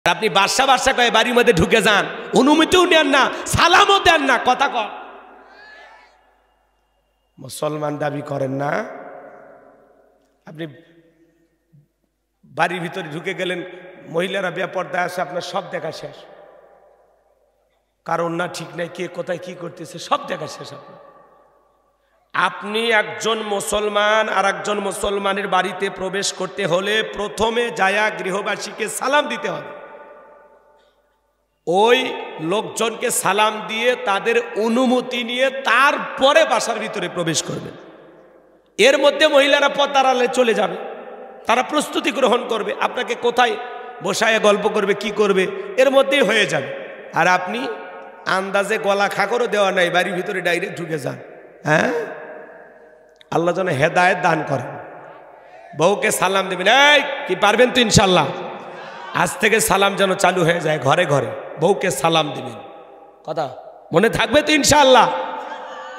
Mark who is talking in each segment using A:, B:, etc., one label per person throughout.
A: আপনি বাদশা বাদশা কয়ে বাড়ির মধ্যে ঢুকে যান, অনুমতিও নেন না, সালামও দেন না, কথা কর। মুসলমান দাবি করেন না, আপনি বাড়ির ভিতরে ঢুকে গেলেন, মহিলারা বেপর্দায় আসে, আপনার সব দেখা শেষ, কারণ না ঠিক নাই, কে কোথায় কি করতেছে সব দেখা শেষ। আপনি একজন মুসলমান আর একজন মুসলমানের বাড়িতে প্রবেশ করতে হলে প্রথমে যায়া গৃহবাসীকে সালাম দিতে হবে। ওই লোকজনকে সালাম দিয়ে তাদের অনুমতি নিয়ে তারপরে বাসার ভিতরে প্রবেশ করবেন। এর মধ্যে মহিলারা পর্দার আড়ালে চলে যাবে, তারা প্রস্তুতি গ্রহণ করবে, আপনাকে কোথায় বসায় গল্প করবে, কি করবে, এর মধ্যেই হয়ে যাবে। আর আপনি আন্দাজে গলা খাকরও দেওয়া নাই, বাড়ির ভিতরে ডাইরেক্ট ঢুকে যান। হ্যাঁ, আল্লাহ যেন হেদায়েত দান করেন। বউকে সালাম দেবেন, এই কি পারবেন তো ইনশাল্লাহ। আজ থেকে সালাম যেন চালু হয়ে যায়, ঘরে ঘরে বউকে সালাম দিবেন, কথা মনে থাকবে তো ইনশাআল্লাহ।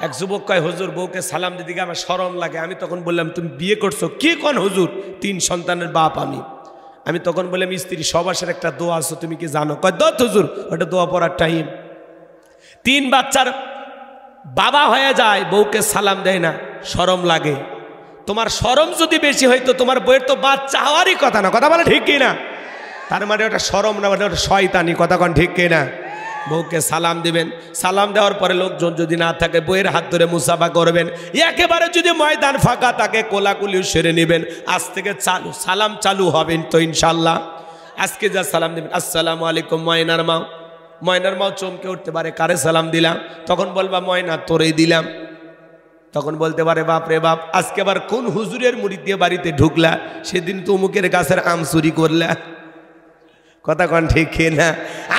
A: এক যুবক কয়, হুজুর বউকে সালাম দিতে গিয়ে আমার শরম লাগে। আমি তখন বললাম, তুমি বিয়ে করছো? কি কোন হুজুর, 3 সন্তানের বাপ আমি তখন বললাম, স্ত্রী সবাসের একটা দোয়া আছে, তুমি কি জানো? কয় দত হুজুর, ওটা দোয়া পড়ার টাইম। 3 বাচ্চার বাবা হয়ে যায়, বউকে সালাম দেয় না, শরম লাগে। তোমার শরম যদি বেশি হইতো, তোমার বউয়ের তো বাচ্চা হওয়ারই কথা না, কথা বলে ঠিক কিনা? তার মানে ওটা শরম না, ওটা শয়তানি, কথা কন ঠিক কিনা? বউকে সালাম দিবেন, সালাম দেওয়ার পরে লোকজন যদি না থাকে বউয়ের হাত ধরে মুসাফা করবেন। একেবারে যদি ময়দান ফাঁকা থাকে কোলাকুলি সেরে নেবেন। আজ থেকে চালু সালাম চালু হবেন তো ইনশাল্লাহ। আজকে যা সালাম দেবেন, আসসালামু আলাইকুম ময়নার মা। ময়নার মাও চমকে উঠতে পারে, কারে সালাম দিলাম? তখন বলবা, ময়না তোরেই দিলাম। তখন বলতে পারে, বাপ রে বাপ, আজকে আবার কোন হুজুরের মুরিদ দিয়ে বাড়িতে ঢুকলা? সেদিন তো অমুকের গাছের আম চুরি করলা, কথা কন ঠিক না?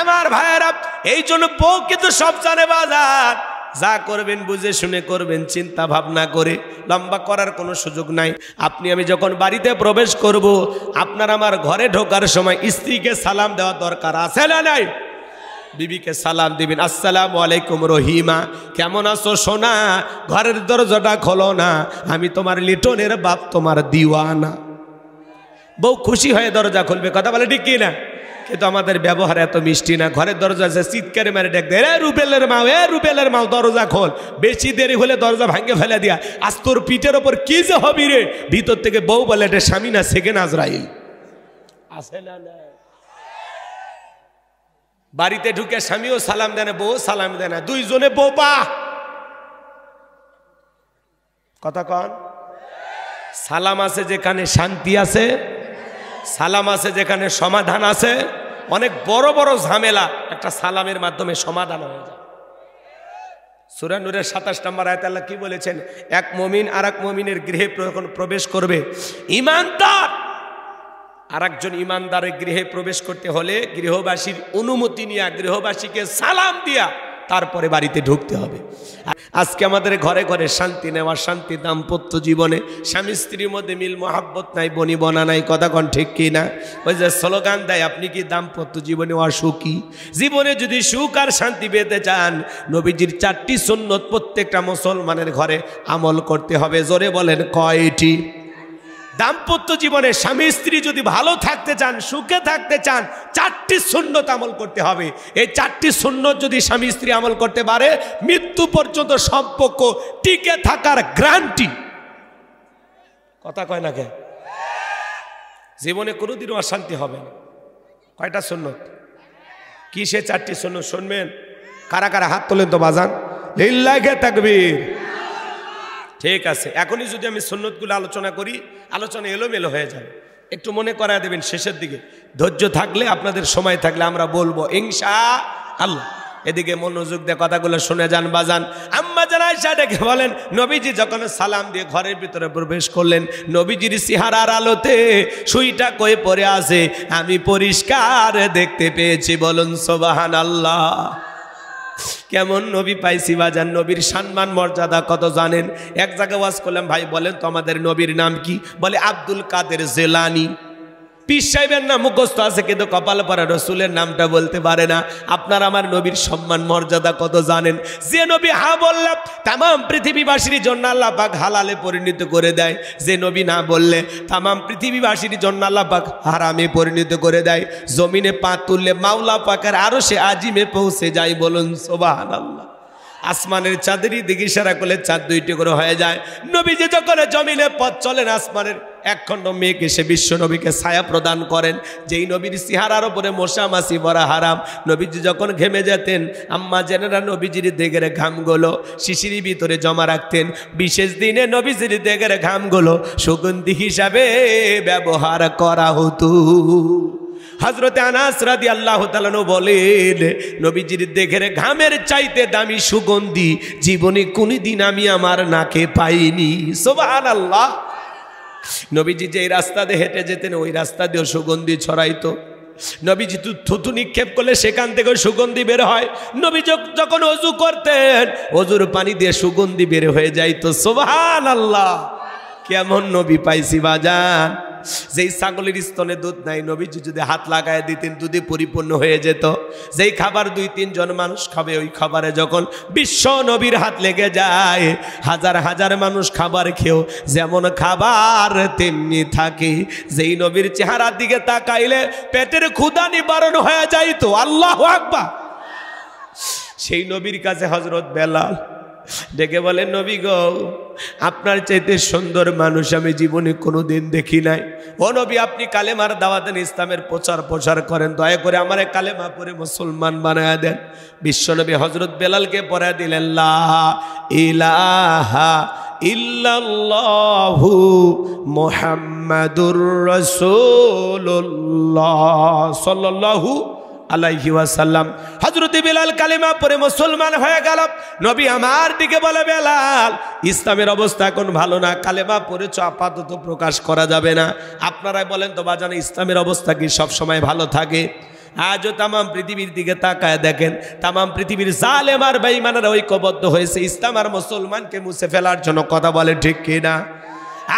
A: আমার ভাইয়েরা, এই জন্য বউ কিন্তু সব জানে বাজার। যা করবেন বুঝে শুনে করবেন, চিন্তা ভাবনা করে। লম্বা করার কোনো সুযোগ নাই। আপনি আমি যখন বাড়িতে প্রবেশ করব, আপনার আমার ঘরে ঢোকার সময় স্ত্রীকে সালাম দেওয়া দরকার আছে না নাই? বিবিকে সালাম দিবেন, আসসালামু আলাইকুম রহিমা, কেমন আছো সোনা? ঘরের দরজাটা খোলো না, আমি তোমার লিটনের বাপ, তোমার দিওয়ানা। বউ খুশি হয়ে দরজা খুলবে, কথা বলে ঠিক কিনা? কিন্তু আমাদের ব্যবহার এত মিষ্টি না। ঘরের দরজা আছে, চিৎকারে মেরে ডাক দেয়, রুবেলের মাও, রুবেলের মাও, দরজা খোল। বেশি দেরি হলে দরজা ভাঙে ফেলে দিয়া, আজ তোর পিঠের ওপর কি যে হবি রে। ভিতর থেকে বউ বলে, এটা স্বামী না, সেকেন্ড আজরাইল আছে না? বাড়িতে ঢুকে স্বামীও সালাম দেয় না, বউ সালাম দেয় না, দুইজনে বোবা, কথা কন। সালাম আছে যেখানে শান্তি আছে, সালাম আছে যেখানে সমাধান আছে। অনেক বড় বড় ঝামেলা একটা সালামের মাধ্যমে সমাধান হয়ে যায়। সূরা নূরের 27 নম্বর আয়াতে আল্লাহ কি বলেছেন? এক মুমিন আর এক মুমিনের গৃহে যখন প্রবেশ করবে, ইমানদার আর একজন ইমানদারের গৃহে প্রবেশ করতে হলে গৃহবাসীর অনুমতি নিয়ে গৃহবাসীকে সালাম দিয়া তারপরে বাড়িতে ঢুকতে হবে। আজকে আমাদের ঘরে ঘরে শান্তি নেওয়া, শান্তি দাম্পত্য জীবনে স্বামী স্ত্রীর মধ্যে মিল মহাব্বত নাই, বনিবনা নাই, কথা কন ঠিক কিনা? ওই যে স্লোগান দেয়, আপনি কি দাম্পত্য জীবনে অসুখী? জীবনে যদি সুখ আর শান্তি পেতে চান, নবীজির 4টি সুন্নত প্রত্যেকটা মুসলমানের ঘরে আমল করতে হবে। জোরে বলেন, কয়টি? দাম্পত্য জীবনে স্বামী স্ত্রী যদি ভালো থাকতে চান, সুখে থাকতে চান, 4টি সুন্নত আমল করতে হবে। এই 4টি সুন্নত যদি স্বামী স্ত্রী আমল করতে পারে, মৃত্যু পর্যন্ত সম্পর্ক টিকে থাকার গ্যারান্টি, কথা কয় না কে? জীবনে কোনোদিনও অশান্তি হবে না। কয়টা সুন্নত? কি সে 4টি সুন্নত শুনবেন? কারা কারা হাত তোলেন তো বাজান, লিল্লাহি তাকবীর। ঠিক আছে, এখনই যদি আমি সুন্নতগুলো আলোচনা করি, আলোচনা এলোমেলো হয়ে যাবে। একটু মনে করায় দেবেন শেষের দিকে। ধৈর্য থাকলে, আপনাদের সময় থাকলে আমরা বলবো ইনশাআল্লাহ। এদিকে মনোযোগ দিয়ে কথাগুলো শুনে যান বাজান। আম্মা জান আয়েশা ডেকে বলেন, নবীজি যখন সালাম দিয়ে ঘরের ভিতরে প্রবেশ করলেন, নবীজির চেহারার আলোতে সুইটা কই পড়ে আছে আমি পরিষ্কার দেখতে পেয়েছি। বলুন সুবহানাল্লাহ। কেমন নবী পাইছি বাজান, নবীর সম্মান মর্যাদা কত জানেন? এক জায়গায় ওয়াজ করলাম, ভাই বলেন তো আমাদের নবীর নাম কি? বলে আব্দুল কাদের জেলানি। পীর সাহেবের নাম মুখস্থ আছে কিন্তু কপাল পরা রসুলের নামটা বলতে পারে না। আপনার আমার নবীর সম্মান মর্যাদা কত জানেন? যে নবী হা বললে তামাম পৃথিবীবাসীর জন্য আল্লাহ পাক হালালে পরিণত করে দেয়, যে নবী না বললে তামাম পৃথিবীবাসীর জন্য আল্লাহ পাক হারামে পরিণত করে দেয়। জমিনে পা তুললে মাওলা পাকের আরো সে আজিমে পৌঁছে যায়। বলুন সুবহানাল্লাহ। আসমানের চাঁদেরই দিকে ইশারা করলে চাঁদ দুইটি করে হয়ে যায়। নবীজি যখন জমিনে পথ চলেন, আসমানের একখণ্ড মেঘ এসে বিশ্ব নবীকে ছায়া প্রদান করেন। যেই নবীর চেহারার উপরে মশা মাছি ভরা হারাম। নবীজি যখন ঘেমে যেতেন, আম্মা জেনেরা নবীজির দেগের ঘামগুলো শিশির ভিতরে জমা রাখতেন। বিশেষ দিনে নবীজির দেগের ঘামগুলো সুগন্ধি হিসাবে ব্যবহার করা হতো। হযরতে আনাস রাদিয়াল্লাহু তাআলা বলেন, নবীজির দেহের ঘামের চাইতে দামি সুগন্ধি জীবনে কোনদিন আমি আমার নাকে পাইনি। সুবহানাল্লাহ। নবীজি যে রাস্তা দিয়ে হেঁটে যেতেন ওই রাস্তা দিয়েও সুগন্ধি ছড়াইতো। নবীজি থুতু নিক্ষেপ করলে সেখান থেকে সুগন্ধি বের হয়। নবী যখন ওযু করতেন ওযুর পানি দিয়ে সুগন্ধি বের হয়ে যাইতো। সুবহানাল্লাহ। কেমন নবী পাইছি বাজান। যেই ছাগলের স্তনে দুধ নাই, নবীজি যদি হাত লাগায় দিতেন দুধে পরিপূর্ণ হয়ে যেত। যেই খাবার 2-3 জন মানুষ খাবে, ওই খাবারে যখন বিশ্ব নবীর হাত লেগে যায়, হাজার হাজার মানুষ খাবার খেয়েও যেমন খাবার তেমনি থাকে। যেই নবীর চেহারার দিকে তাকাইলে পেটের ক্ষুধা নিবারণ হয়ে যাইতো। আল্লাহু আকবার। সেই নবীর কাছে হযরত বেলাল ডেকে বলেন, নবী গো, আপনার চাইতে সুন্দর মানুষ আমি জীবনে কোনোদিন দেখি নাই। ও নবী, আপনি কালেমার দাওয়াত দেন, ইসলামের প্রচার করেন, দয়া করে আমারে কালেমা পড়ে মুসলমান বানায়া দেন। বিশ্বনবী হযরত বেলালকে পড়ায় দিলেন, লা ইলাহা ইল্লাল্লাহু মুহাম্মাদুর রাসূলুল্লাহ সাল্লাল্লাহু আলাইহি ওয়াসাল্লাম। হযরত বেলাল কালেমা পড়ে মুসলমান হয়ে গেল। নবী আমার দিকে বলে, বেলাল, ইসলামের অবস্থা এখন ভালো না, কালেমা পড়েছ আপাতত প্রকাশ করা যাবে না। আপনারাই বলেন তো বাজান, ইসলামের অবস্থা কি সব সময় ভালো থাকে? আজও তামাম পৃথিবীর দিকে তাকায় দেখেন, তামাম পৃথিবীর জালেম আর বেঈমানরা ঐক্যবদ্ধ হয়েছে ইসলাম আর মুসলমানকে মুছে ফেলার জন্য। কথা বলে ঠিক কিনা?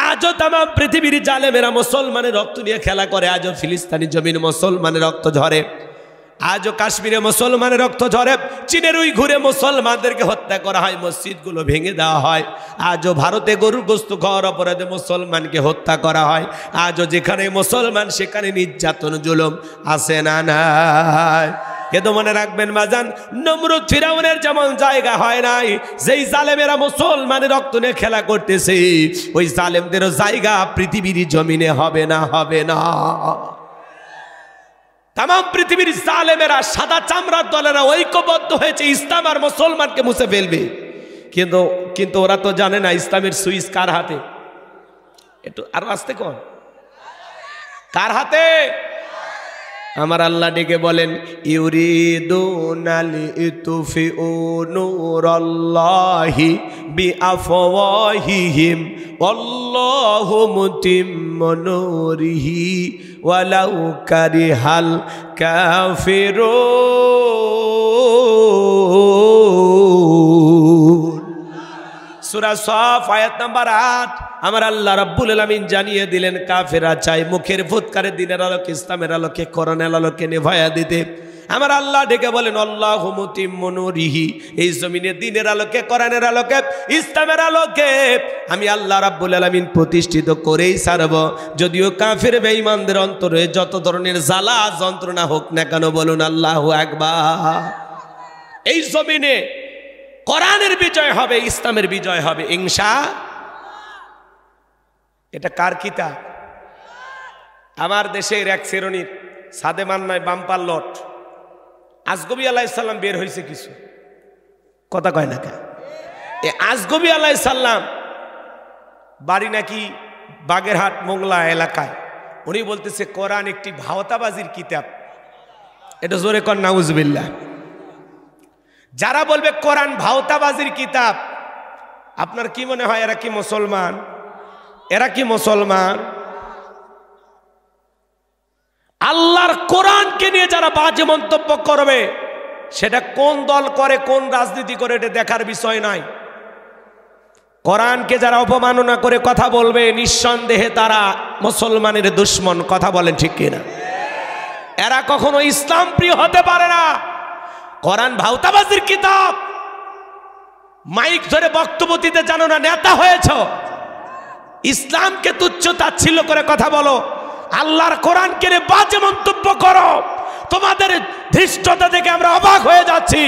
A: আজও তামাম পৃথিবীর জালেমেরা মুসলমানের রক্ত নিয়ে খেলা করে। আজও ফিলিস্তিনি জমিন মুসলমানের রক্ত ঝরে, আজও কাশ্মীরে মুসলমানের রক্ত ঝরে, চীনের উইঘুরে মুসলমানদেরকে হত্যা করা হয়, মসজিদগুলো ভেঙে দেওয়া হয়। আজও ভারতে গরুর গোশত খাওয়ার অপরাধে মুসলমানকে হত্যা করা হয়। আজও যেখানে মুসলমান সেখানে নির্যাতন জুলুম আছে না নাই? কিন্তু মনে রাখবেন বাজান, নমরুদ ফিরাউনের যেমন জায়গা হয় নাই, যেই জালেমেরা মুসলমানের রক্ত নিয়ে খেলা করতেছে, ওই জালেমদেরও জায়গা পৃথিবীর জমিনে হবে না, হবে না। তামাম পৃথিবীর জালেমেরা, সাদা চামড়ার দলেরা ঐক্যবদ্ধ হয়েছে ইসলাম আর মুসলমানকে মুছে ফেলবে। কিন্তু ওরা তো জানে না ইসলামের সুইচ কার হাতে। একটু আরো আস্তে কোন, কার হাতে? আমার আল্লাহ ডেকে বলেন, ইউরিদুনা লিতুফিউ নূরাল্লাহি বিআফওয়াহিহিম ওয়াল্লাহু মুতিম্মু নূরিহি ওয়ালাউ কারিহাল কাফিরুন। সূরা সফ আয়াত নাম্বার 8। আমার আল্লাহ রাব্বুল আলামিন জানিয়ে দিলেন, কাফেররা চায় মুখের ফুৎকারে দিনের আলোকে, ইসলামের আলোকে, কোরআনের আলোকে নেভায়া দিতে। আমার আল্লাহ ডেকে বলেন, আল্লাহু মুতিম্মু নূরিহি, এই জমিনে দিনের আলোকে, কোরআনের আলোকে, ইসলামের আলোকে আমি আল্লাহ রাব্বুল আলামিন প্রতিষ্ঠিত করেই ছাড়ব। যদিও কাফের বেঈমানদের অন্তরে যত ধরনের জ্বালা যন্ত্রণা হোক না কেন, বলুন আল্লাহু আকবার। এই জমিনে কোরআনের বিজয় হবে, ইসলামের বিজয় হবে ইনশাআল্লাহ। এটা কার কিতাব? আমার দেশের এক শ্রেণীর সাদে মান্নায় বাম্পার লট আজগবি আলাইহিস সালাম বের হয়েছে কিছু কথা কয় না কেন? এ আজগবি আলাইহিস সালাম বাড়ি নাকি বাগেরহাট মোংলা এলাকায়। উনি বলতেছে কোরআন একটি ভাওতাবাজির কিতাব। এটা জোরে কর নাউজুবিল্লাহ। যারা বলবে কোরআন ভাওতাবাজির কিতাব, আপনার কি মনে হয় এরা কি মুসলমান? এরা কি মুসলমান? আল্লাহর কোরআনকে নিয়ে যারা বাজে মন্তব্য করবে, সেটা কোন দল করে, কোন রাজনীতি করে, এটা দেখার বিষয় নাই। কোরআনকে যারা অপমাননা করে কথা বলবে নিঃসন্দেহে তারা মুসলমানের দুশ্মন। কথা বলেন ঠিক কিনা? এরা কখনো ইসলাম প্রিয় হতে পারে না। কোরআন ভাউতাবাজির কিতাব। মাইক ধরে বক্তব্য দিতে জানো না, নেতা হয়েছ। ইসলামকে তুচ্ছ তাচ্ছিল্য করে কথা বলো, আল্লাহর কোরআনকে নিয়ে বাজে মন্তব্য করো। তোমাদের ধৃষ্টতা দেখে আমরা অবাক হয়ে যাচ্ছি।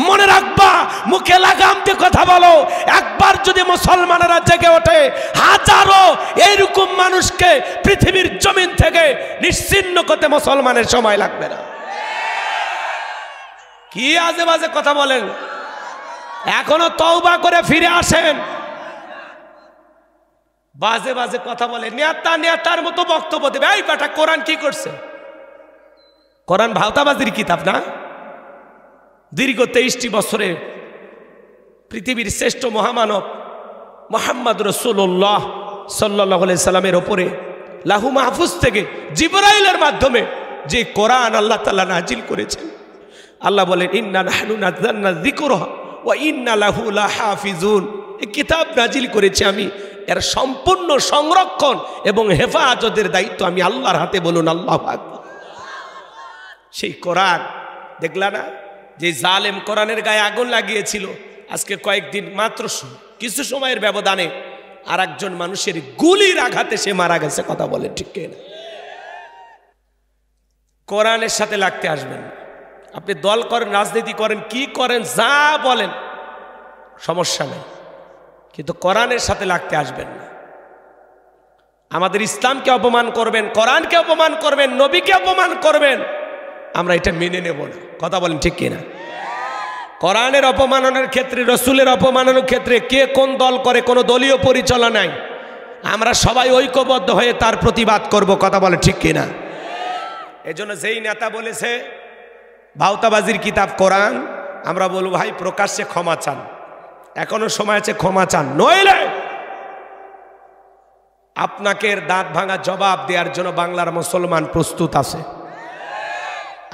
A: মনে রাখবা, মুখে লাগাম দিয়ে কথা বলো। একবার যদি মুসলমানেরা জেগে ওঠে, হাজারো এইরকম মানুষকে পৃথিবীর জমিন থেকে নিশ্চিহ্ন করতে মুসলমানের সময় লাগবে না। কি আজে বাজে কথা বলেন? এখনো তওবা করে ফিরে আসেন। বাজে বাজে কথা বলে, নেতা নেতার মতো বক্তব্য দেবে। এই বেটা, কোরআন কি করছে? কোরআন ভাওতাবাজির কিতাব না? দীর্ঘ 23টি বছরে পৃথিবীর শ্রেষ্ঠ মহামানব মুহাম্মদ রাসূলুল্লাহ সাল্লাল্লাহু আলাইহি সাল্লামের ওপরে লাহু মাহফুজ থেকে জিবরাইলের মাধ্যমে যে কোরআন আল্লাহ তাআলা নাজিল করেছেন, আল্লাহ বলেন ইন্না নাহনু নাযালনা যিকরা ওয়া ইন্না লাহু লাহাফিজুন। এই কিতাব নাজিল করেছি আমি, এর সম্পূর্ণ সংরক্ষণ এবং হেফাজতের দায়িত্ব আমি আল্লাহর হাতে। বলুন আল্লাহু আকবার। সেই কোরআন দেখলা না, যে জালেম কোরআনের গায়ে আগুন লাগিয়েছিল, আজকে কয়েকদিন মাত্র কিছু সময়ের ব্যবধানে আর একজন মানুষের গুলির আঘাতে সে মারা গেছে। কথা বলেন ঠিক কিনা? কোরআনের সাথে লাগতে আসবেন। আপনি দল করেন, রাজনীতি করেন, কি করেন, যা বলেন, সমস্যা নেই, কিন্তু কোরআনের সাথে লাগতে আসবেন না। আমাদের ইসলামকে অপমান করবেন, কোরআনকে অপমান করবেন, নবীকে অপমান করবেন, আমরা এটা মেনে নেব না। কথা বলেন ঠিক কিনা? কোরআনের অপমাননার ক্ষেত্রে, রসুলের অপমাননার ক্ষেত্রে কে কোন দল করে কোনো দলীয় পরিচালনা নাই। আমরা সবাই ঐক্যবদ্ধ হয়ে তার প্রতিবাদ করব। কথা বলে ঠিক কিনা? এজন্য যেই নেতা বলেছে ভাওতাবাজির কিতাব কোরআন, আমরা বলবো ভাই প্রকাশ্যে ক্ষমা চান, এখনো সময় আছে, ক্ষমা চান, নইলে আপনাকে দাঁত ভাঙা জবাব দেওয়ার জন্য বাংলার মুসলমান প্রস্তুত আছে।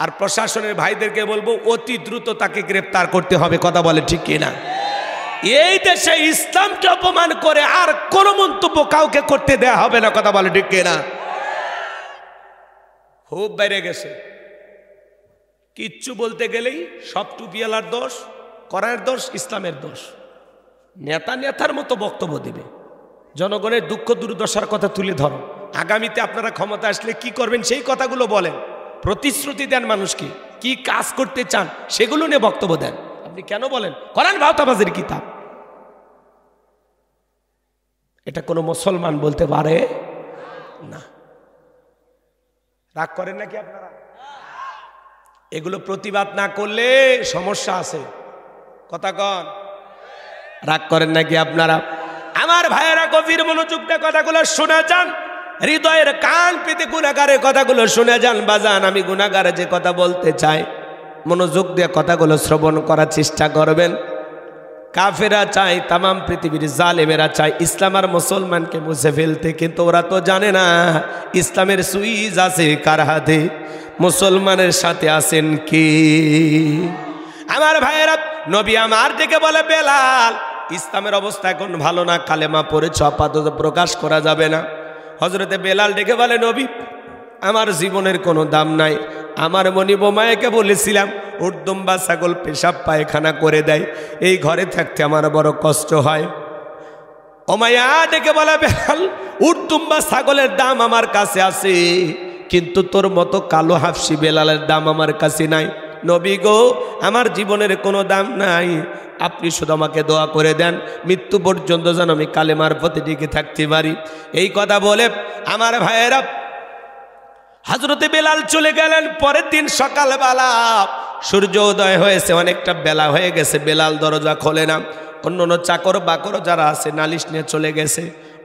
A: আর প্রশাসনের ভাইদেরকে বলবো অতি দ্রুত তাকে গ্রেফতার করতে হবে। কথা বলে ঠিক কিনা? এই দেশে ইসলামকে অপমান করে আর কোনো মন্তব্য কাউকে করতে দেয়া হবে না। কথা বলে ঠিক কিনা? খুব বেড়ে গেছে, কিচ্ছু বলতে গেলেই সব টুপিওয়ালার দোষ, কোরআনের দোষ, ইসলামের দোষ। নেতা নেতার মতো বক্তব্য দিবে, জনগণের দুঃখ দুর্দশার কথা তুলে ধরো। আগামীতে আপনারা ক্ষমতা আসলে কি করবেন সেই কথাগুলো বলেন, প্রতিশ্রুতি দেন মানুষকে, কি কাজ করতে চান সেগুলো নিয়ে বক্তব্য দেন। আপনি কেন বলেন কোরআন ভাওতাবাজির কিতাব? এটা কোনো মুসলমান বলতে পারে না। রাগ করেন নাকি আপনারা? এগুলো প্রতিবাদ না করলে সমস্যা আছে। কথা কন, রাগ করেন নাকি আপনারা? আমার ভাইয়েরা গভীর মনোযোগ দিয়ে কথাগুলো শুনে যান, হৃদয়ের কান পেতে গুনাহগারের কথাগুলো শুনে যান। বাজান, আমি গুনাহগার যে কথা বলতে চাই, মনোযোগ দিয়ে কথাগুলো শ্রবণ করার চেষ্টা করবেন। কাফেরা চায়, তামাম পৃথিবীর জালেমেরা চায় ইসলাম আর মুসলমানকে মুছে ফেলতে, কিন্তু ওরা তো জানে না ইসলামের সুইচ আছে কার হাতে, মুসলমানের সাথে আছেন কি? আমার ভাইয়েরা, নবী আমার দিকে বলে বেলাল, ইসলামের অবস্থা এখন ভালো না, কালেমা পড়েছ, আপাতত প্রকাশ করা যাবে না। হযরতে বেলাল ডেকে বলে নবী, আমার জীবনের কোনো দাম নাই। আমার মনিব মায়াকে বলেছিলাম উর্দুম্বা ছাগল পেশাব পায়খানা করে দেয়, এই ঘরে থাকতে আমার বড় কষ্ট হয়। ও মায়া ডেকে বলে বেলাল, উর্দুম্বা ছাগলের দাম আমার কাছে আছে, কিন্তু তোর মতো কালো হাফসি বেলালের দাম আমার কাছে নাই। নবী গো, আমার জীবনের কোনো দাম নাই, আপনি শুধু আমাকে দোয়া করে দেন, মৃত্যু পর্যন্ত যেন আমি কালেমার পথে টিকে থাকতে পারি। এই কথা বলে আমার ভাইয়েরা হযরতে বেলাল চলে গেলেন। পরের দিন সকালবেলা সূর্য উদয় হয়েছে, অনেকটা বেলা হয়ে গেছে। বেলাল দরজা খোলে না। অন্য চাকর বাকর যারা আছে নালিশ নিয়ে চলে গেছে।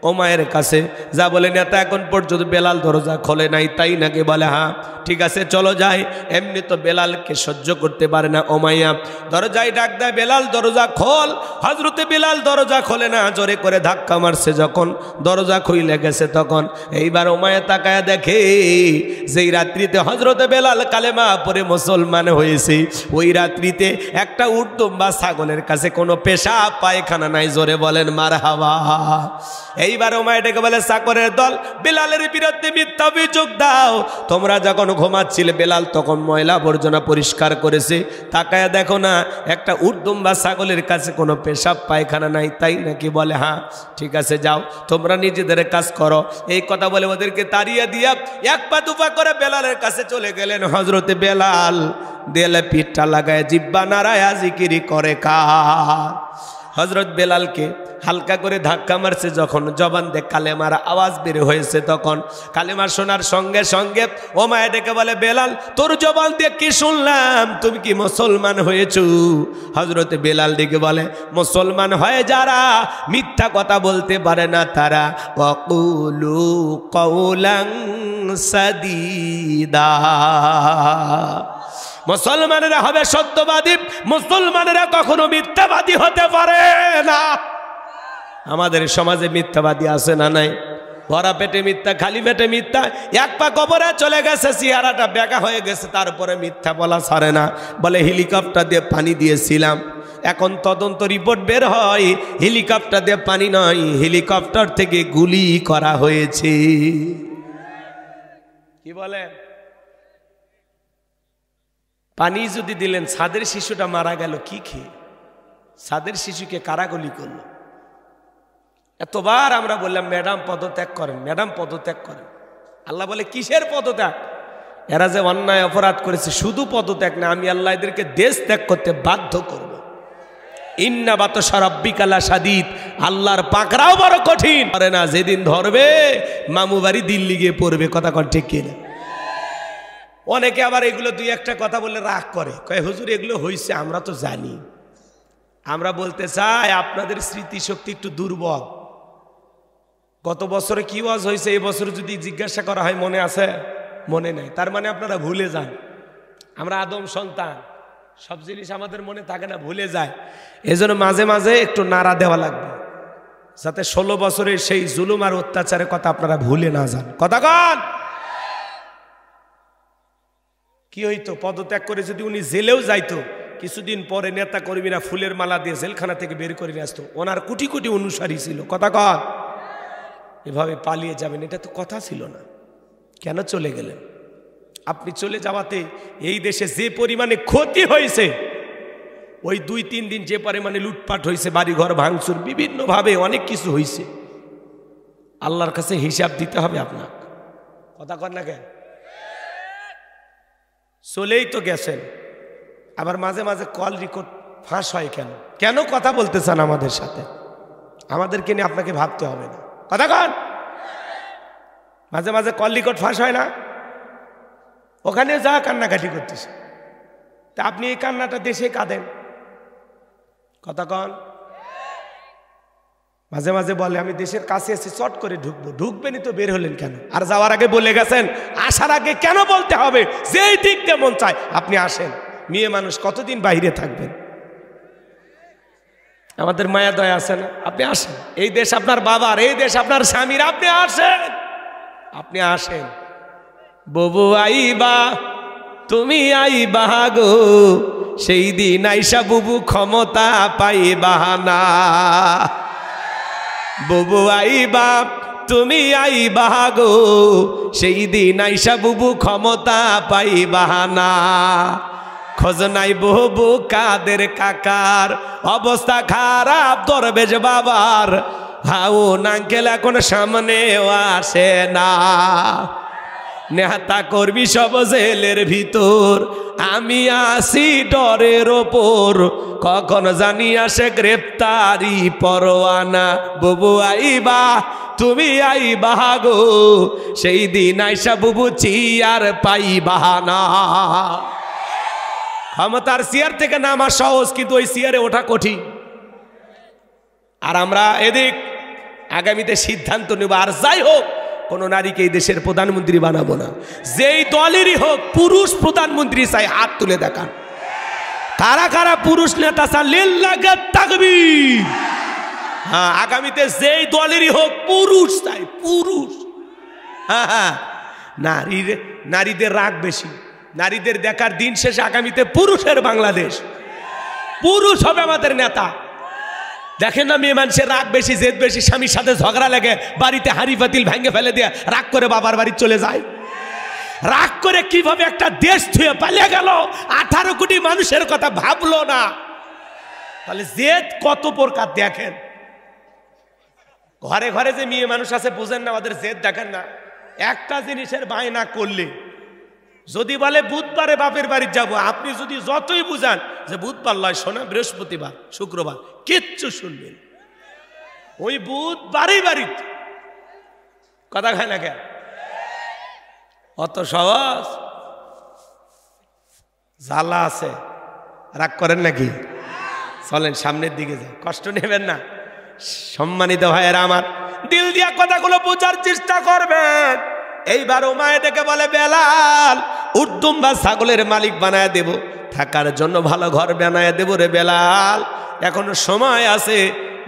A: ওমায়ের কাছে যা বলে নেতা এখন পর্যন্ত বেলাল দরজা খোলে নাই, তাই নাকি? বলে হ্যাঁ। ঠিক আছে চলো যাই। এমনি তো বেলালকে সহ্য করতে পারে না ওমাইয়া, দরজায় ডাক দেয়, বেলাল দরজা খোল। হজরতে বেলাল দরজা খোলে না, জোরে করে ধাক্কা মারছে, যখন দরজা খুইলে গেছে তখন এইবার ওমাইয়া তাকায়া দেখে যেই রাত্রিতে হজরতে বেলাল কালেমা পড়ে মুসলমান হয়েছে, ওই রাত্রিতে একটা উটদুম্বা ছাগলের কাছে কোনো পেশাব পায়খানা নাই। জোরে বলেন মারহাবা। এইবার ওমাইয়া ডেকে বলে, চাকরের দল, বেলালের বিরুদ্ধে মিথ্যা অভিযোগ দাও। তোমরা যখন ঘুমাচ্ছিলে বেলাল তখন ময়লা আবর্জনা পরিষ্কার করেছে, তাকায়া দেখো না একটা উটদুম্বা ছাগলের কাছে কোনো পেশাব পায়খানা নাই, তাই নাকি? বলে হ্যাঁ। ঠিক আছে যাও, তোমরা নিজেদের কাজ করো। এই কথা বলে ওদেরকে তাড়িয়ে দিয়া এক পা দুপা করে বেলালের কাছে চলে গেলেন। হজরতে বেলাল দেয়ালে পিঠটা লাগায় জিব্বা নাড়ায় জিকিরি করে কার। হজরত বেলালকে হালকা করে ধাক্কা মারছে, যখন জবান দিয়ে কালেমার আওয়াজ বের হয়েছে তখন কালেমা শোনার সঙ্গে সঙ্গে ও মায়া ডেকে বলে, বেলাল তোর জবান দিয়ে কি শুনলাম, তুমি কি মুসলমান হয়েছো? হজরতে বেলাল ডেকে বলে, মুসলমান হয়ে যারা মিথ্যা কথা বলতে পারে না তারা ওয়াকুলু কওলান সাদীদা, মুসলমানেরা হবে সত্যবাদী, মুসলমানেরা কখনো মিথ্যাবাদী হতে পারে না। আমাদের সমাজে মিথ্যাবাদী আছে না নাই? ভরা পেটে মিথ্যা, খালি পেটে মিথ্যা, এক পা কবরে চলে গেছে, চেহারাটা বেঁকা হয়ে গেছে, তারপরে মিথ্যা বলা ছাড়ে না। বলে হেলিকপ্টার দিয়ে পানি দিয়েছিলাম, এখন তদন্ত রিপোর্ট বের হয় হেলিকপ্টার দিয়ে পানি নয়, হেলিকপ্টার থেকে গুলি করা হয়েছে। কি বলে? পানি যদি দিলেন, ছাদের শিশুটা মারা গেল কি খেয়ে? ছাদের শিশুকে কারা গুলি করলো? এতবার আমরা বললাম ম্যাডাম পদত্যাগ করেন, ম্যাডাম পদত্যাগ করেন। আল্লাহ বলে কিসের পদত্যাগ? এরা যে অন্যায় অপরাধ করেছে, শুধু পদত্যাগ না, আমি আল্লাহ এদেরকে দেশ ত্যাগ করতে বাধ্য করব। ইন্না বাতশা রাব্বিকা লাশাদীদ, আল্লাহর পাকড়াও বড় কঠিন। পারে না, যেদিন ধরবে মামু বাড়ি দিল্লি গিয়ে পড়বে। কথা কন ঠিক কিনা? অনেকে আবার এগুলো দুই একটা কথা বলে রাগ করে, কয় হুজুর এগুলো হয়েছে আমরা তো জানি। আমরা বলতে চাই আপনাদের স্মৃতিশক্তি একটু দুর্বল। গত বছরে কি ওয়াজ হয়েছে এই বছর যদি জিজ্ঞাসা করা হয় মনে আছে? মনে নেই, তার মানে আপনারা ভুলে যান। আমরা আদম সন্তান, সব জিনিস আমাদের মনে থাকে না, ভুলে যায়। এজন্য মাঝে মাঝে একটু নাড়া দেওয়া লাগবে, যাতে 16 বছরের সেই জুলুম আর অত্যাচারের কথা আপনারা ভুলে না যান। কথা কন। কি হইতো? পদত্যাগ করে যদি উনি জেলেও যাইতো, কিছুদিন পরে নেতা কর্মীরা ফুলের মালা দিয়ে জেলখানা থেকে বের করে নিয়ে আসতো। ওনার কোটি কোটি অনুসারী ছিল। কথা কন। এভাবে পালিয়ে যাবেন, এটা তো কথা ছিল না। কেন চলে গেলেন? আপনি চলে যাওয়াতে এই দেশে যে পরিমাণে ক্ষতি হয়েছে, ওই 2-3 দিন যে পরিমাণে লুটপাট হয়েছে, বাড়িঘর ভাঙচুর, বিভিন্নভাবে অনেক কিছু হয়েছে, আল্লাহর কাছে হিসাব দিতে হবে আপনার। কথা কন না কেন? চলেই তো গেছেন, আবার মাঝে মাঝে কল রেকর্ড ফাঁস হয় কেন? কেন কথা বলতে চান আমাদের সাথে? আমাদেরকে নিয়ে আপনাকে ভাবতে হবে না। কথা কন। মাঝে মাঝে কল রেকর্ড ফাঁস হয় না? ওখানে যা কান্নাকাটি করতেছে, তা আপনি এই কান্নাটা দেশে কাঁদেন। কথা কন। মাঝে মাঝে বলে আমি দেশের কাছে এসে চট করে ঢুকবো, ঢুকবেনই তো বের হলেন কেন? আর যাওয়ার আগে বলে গেছেন, আসার আগে কেন বলতে হবে? যেই দিক কেমন চায় আপনি আসেন। মেয়ে মানুষ কতদিন বাইরে থাকবেন? আমাদের মায়া দয়া আছে না? আপনি আসেন। এই দেশ আপনার বাবার, এই দেশ আপনার স্বামীর, আপনি আসেন। আপনি আসেন। ববু আইবা, তুমি আইবা গো, সেই দিন আইসা বুবু ক্ষমতা পাইবা না। বুবু আইবা, তুমি আইবা গো, সেই দিন আইসা বুবু ক্ষমতা পাইবা না। খোঁজ নাই বুবু কাদের কাকার, অবস্থা খারাপ দরবেশ বাবার, হাউ নাঙ্কেল এখন সামনেও আসে না। নেতা কর্মী সব জেলের ভিতর, আমি আসি ডরের ওপর, কখন জানি আসে গ্রেপ্তারি পরোয়ানা। বুবু আইবা, তুমি আইবা গো, সেই দিন আইসা বুবু চিয়ার পাইবা না। ক্ষমতার চেয়ার থেকে নামা সহজ, কিন্তু ওই চেয়ারে ওঠা কঠিন। আর আমরা এদিক আগামীতে সিদ্ধান্ত নেব, আর যাই হোক কোনো নারীকে এই দেশের প্রধানমন্ত্রী বানাবো না। যেই দলেরই হোক পুরুষ প্রধানমন্ত্রী চাই, হাত তুলে দেখান। কারা কারা পুরুষ নেতা চান? লিল্লাহি তাকবীর। হ্যাঁ, আগামীতে যেই দলেরই হোক পুরুষ চাই, পুরুষ। হ্যাঁ হ্যাঁ, নারীদের রাগ বেশি, নারীদের দেখার দিন শেষে আগামীতে পুরুষের বাংলাদেশ, পুরুষ হবে আমাদের নেতা। দেখেন না মেয়ে মানুষের রাগ বেশি, জেদ বেশি, স্বামীর সাথে ঝগড়া লাগে, বাড়িতে হাঁড়ি পাতিল ভেঙে ফেলে দিয়ে রাগ করে বাবার বাড়ি চলে যায়। রাগ করে কিভাবে একটা দেশ ধুয়ে পালিয়ে গেল, 18 কোটি মানুষের কথা ভাবলো না। তাহলে জেদ কত প্রকার দেখেন। ঘরে ঘরে যে মেয়ে মানুষ আছে বুঝেন না, ওদের জেদ দেখেন না। একটা জিনিসের বায়না করলে যদি বলে বুধবারে বাপের বাড়ি যাব, আপনি যদি যতই বুঝান যে বুধবার লয়, শোনা বৃহস্পতিবার শুক্রবার, কিচ্ছু শুনবেন। ওই বুধবারই বাড়িতে কথা খায় না কেন? অত সহজ? জ্বালা আছে, রাগ করেন নাকি? চলেন সামনের দিকে যাই, কষ্ট নেবেন না। সম্মানিত ভাইয়েরা আমার, দিল দিয়া কথাগুলো বোঝার চেষ্টা করবেন। এইবার উমায়ে ডেকে বলে, বেলাল উর্দুম বা ছাগলের মালিক বানায় দেব, থাকার জন্য ভালো ঘর বানায় দেব রে বেলাল, এখনো সময় আছে,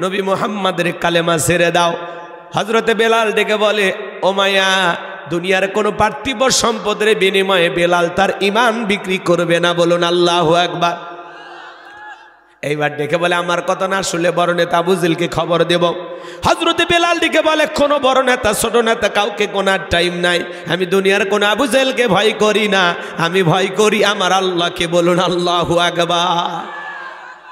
A: নবী মুহাম্মাদের কালেমা ছেড়ে দাও। হযরতে বেলাল ডেকে বলে, উমাইয়া দুনিয়ার কোনো পার্থিব সম্পদের বিনিময়ে বেলাল তার ঈমান বিক্রি করবে না, বলুন আল্লাহু আকবার। এইবার ডেকে বলে, আমার কথা না শুনলে বড় নেতা আবু জেহেলকে খবর দেব। হযরতে বেলাল ডেকে বলে, কোনো বড় নেতা ছোট নেতা কাউকে কোনার টাইম নাই, আমি দুনিয়ার কোন আবু জেহেলকে ভয় করি না, আমি ভয় করি আমার আল্লাহকে, বলুন আল্লাহু আকবার।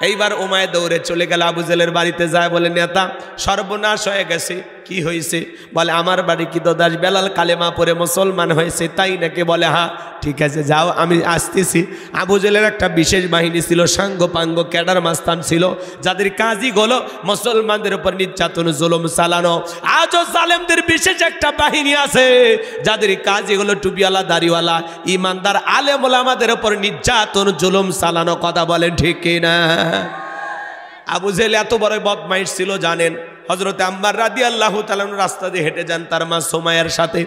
A: এইবার উমায়ে দৌড়ে চলে গেল আবু জেহেলের বাড়িতে, যায় বলে, নেতা সর্বনাশ হয়ে গেছে। কি হয়েছে? বলে, আমার বাড়ি কি দাস বেলাল কালেমা পড়ে মুসলমান হয়েছে, তাই নাকি? বলে, হ্যাঁ ঠিক আছে যাও, আমি আসতেছি। আবু জেহেলের একটা বিশেষ বাহিনী ছিল, সাঙ্গ পাঙ্গ ক্যাডার মাস্তান ছিল, যাদের কাজই হলো মুসলমানদের উপর নির্যাতন জুলুম চালানো। আজও জালেমদের বিশেষ একটা বাহিনী আছে, যাদের কাজই হলো টুপিওয়ালা দাড়িওয়ালা ইমানদার আলেম ওলামাদের উপর নির্যাতন জুলুম চালানো। কথা বলেন ঠিক কিনা? আবু জেহেল এত বড় বদমাইশ ছিল জানেন? হযরতে আম্মার রাদিয়াল্লাহু তাআলা রাস্তা দিয়ে হেঁটে যান তার মা সুমাইয়ার সাথে।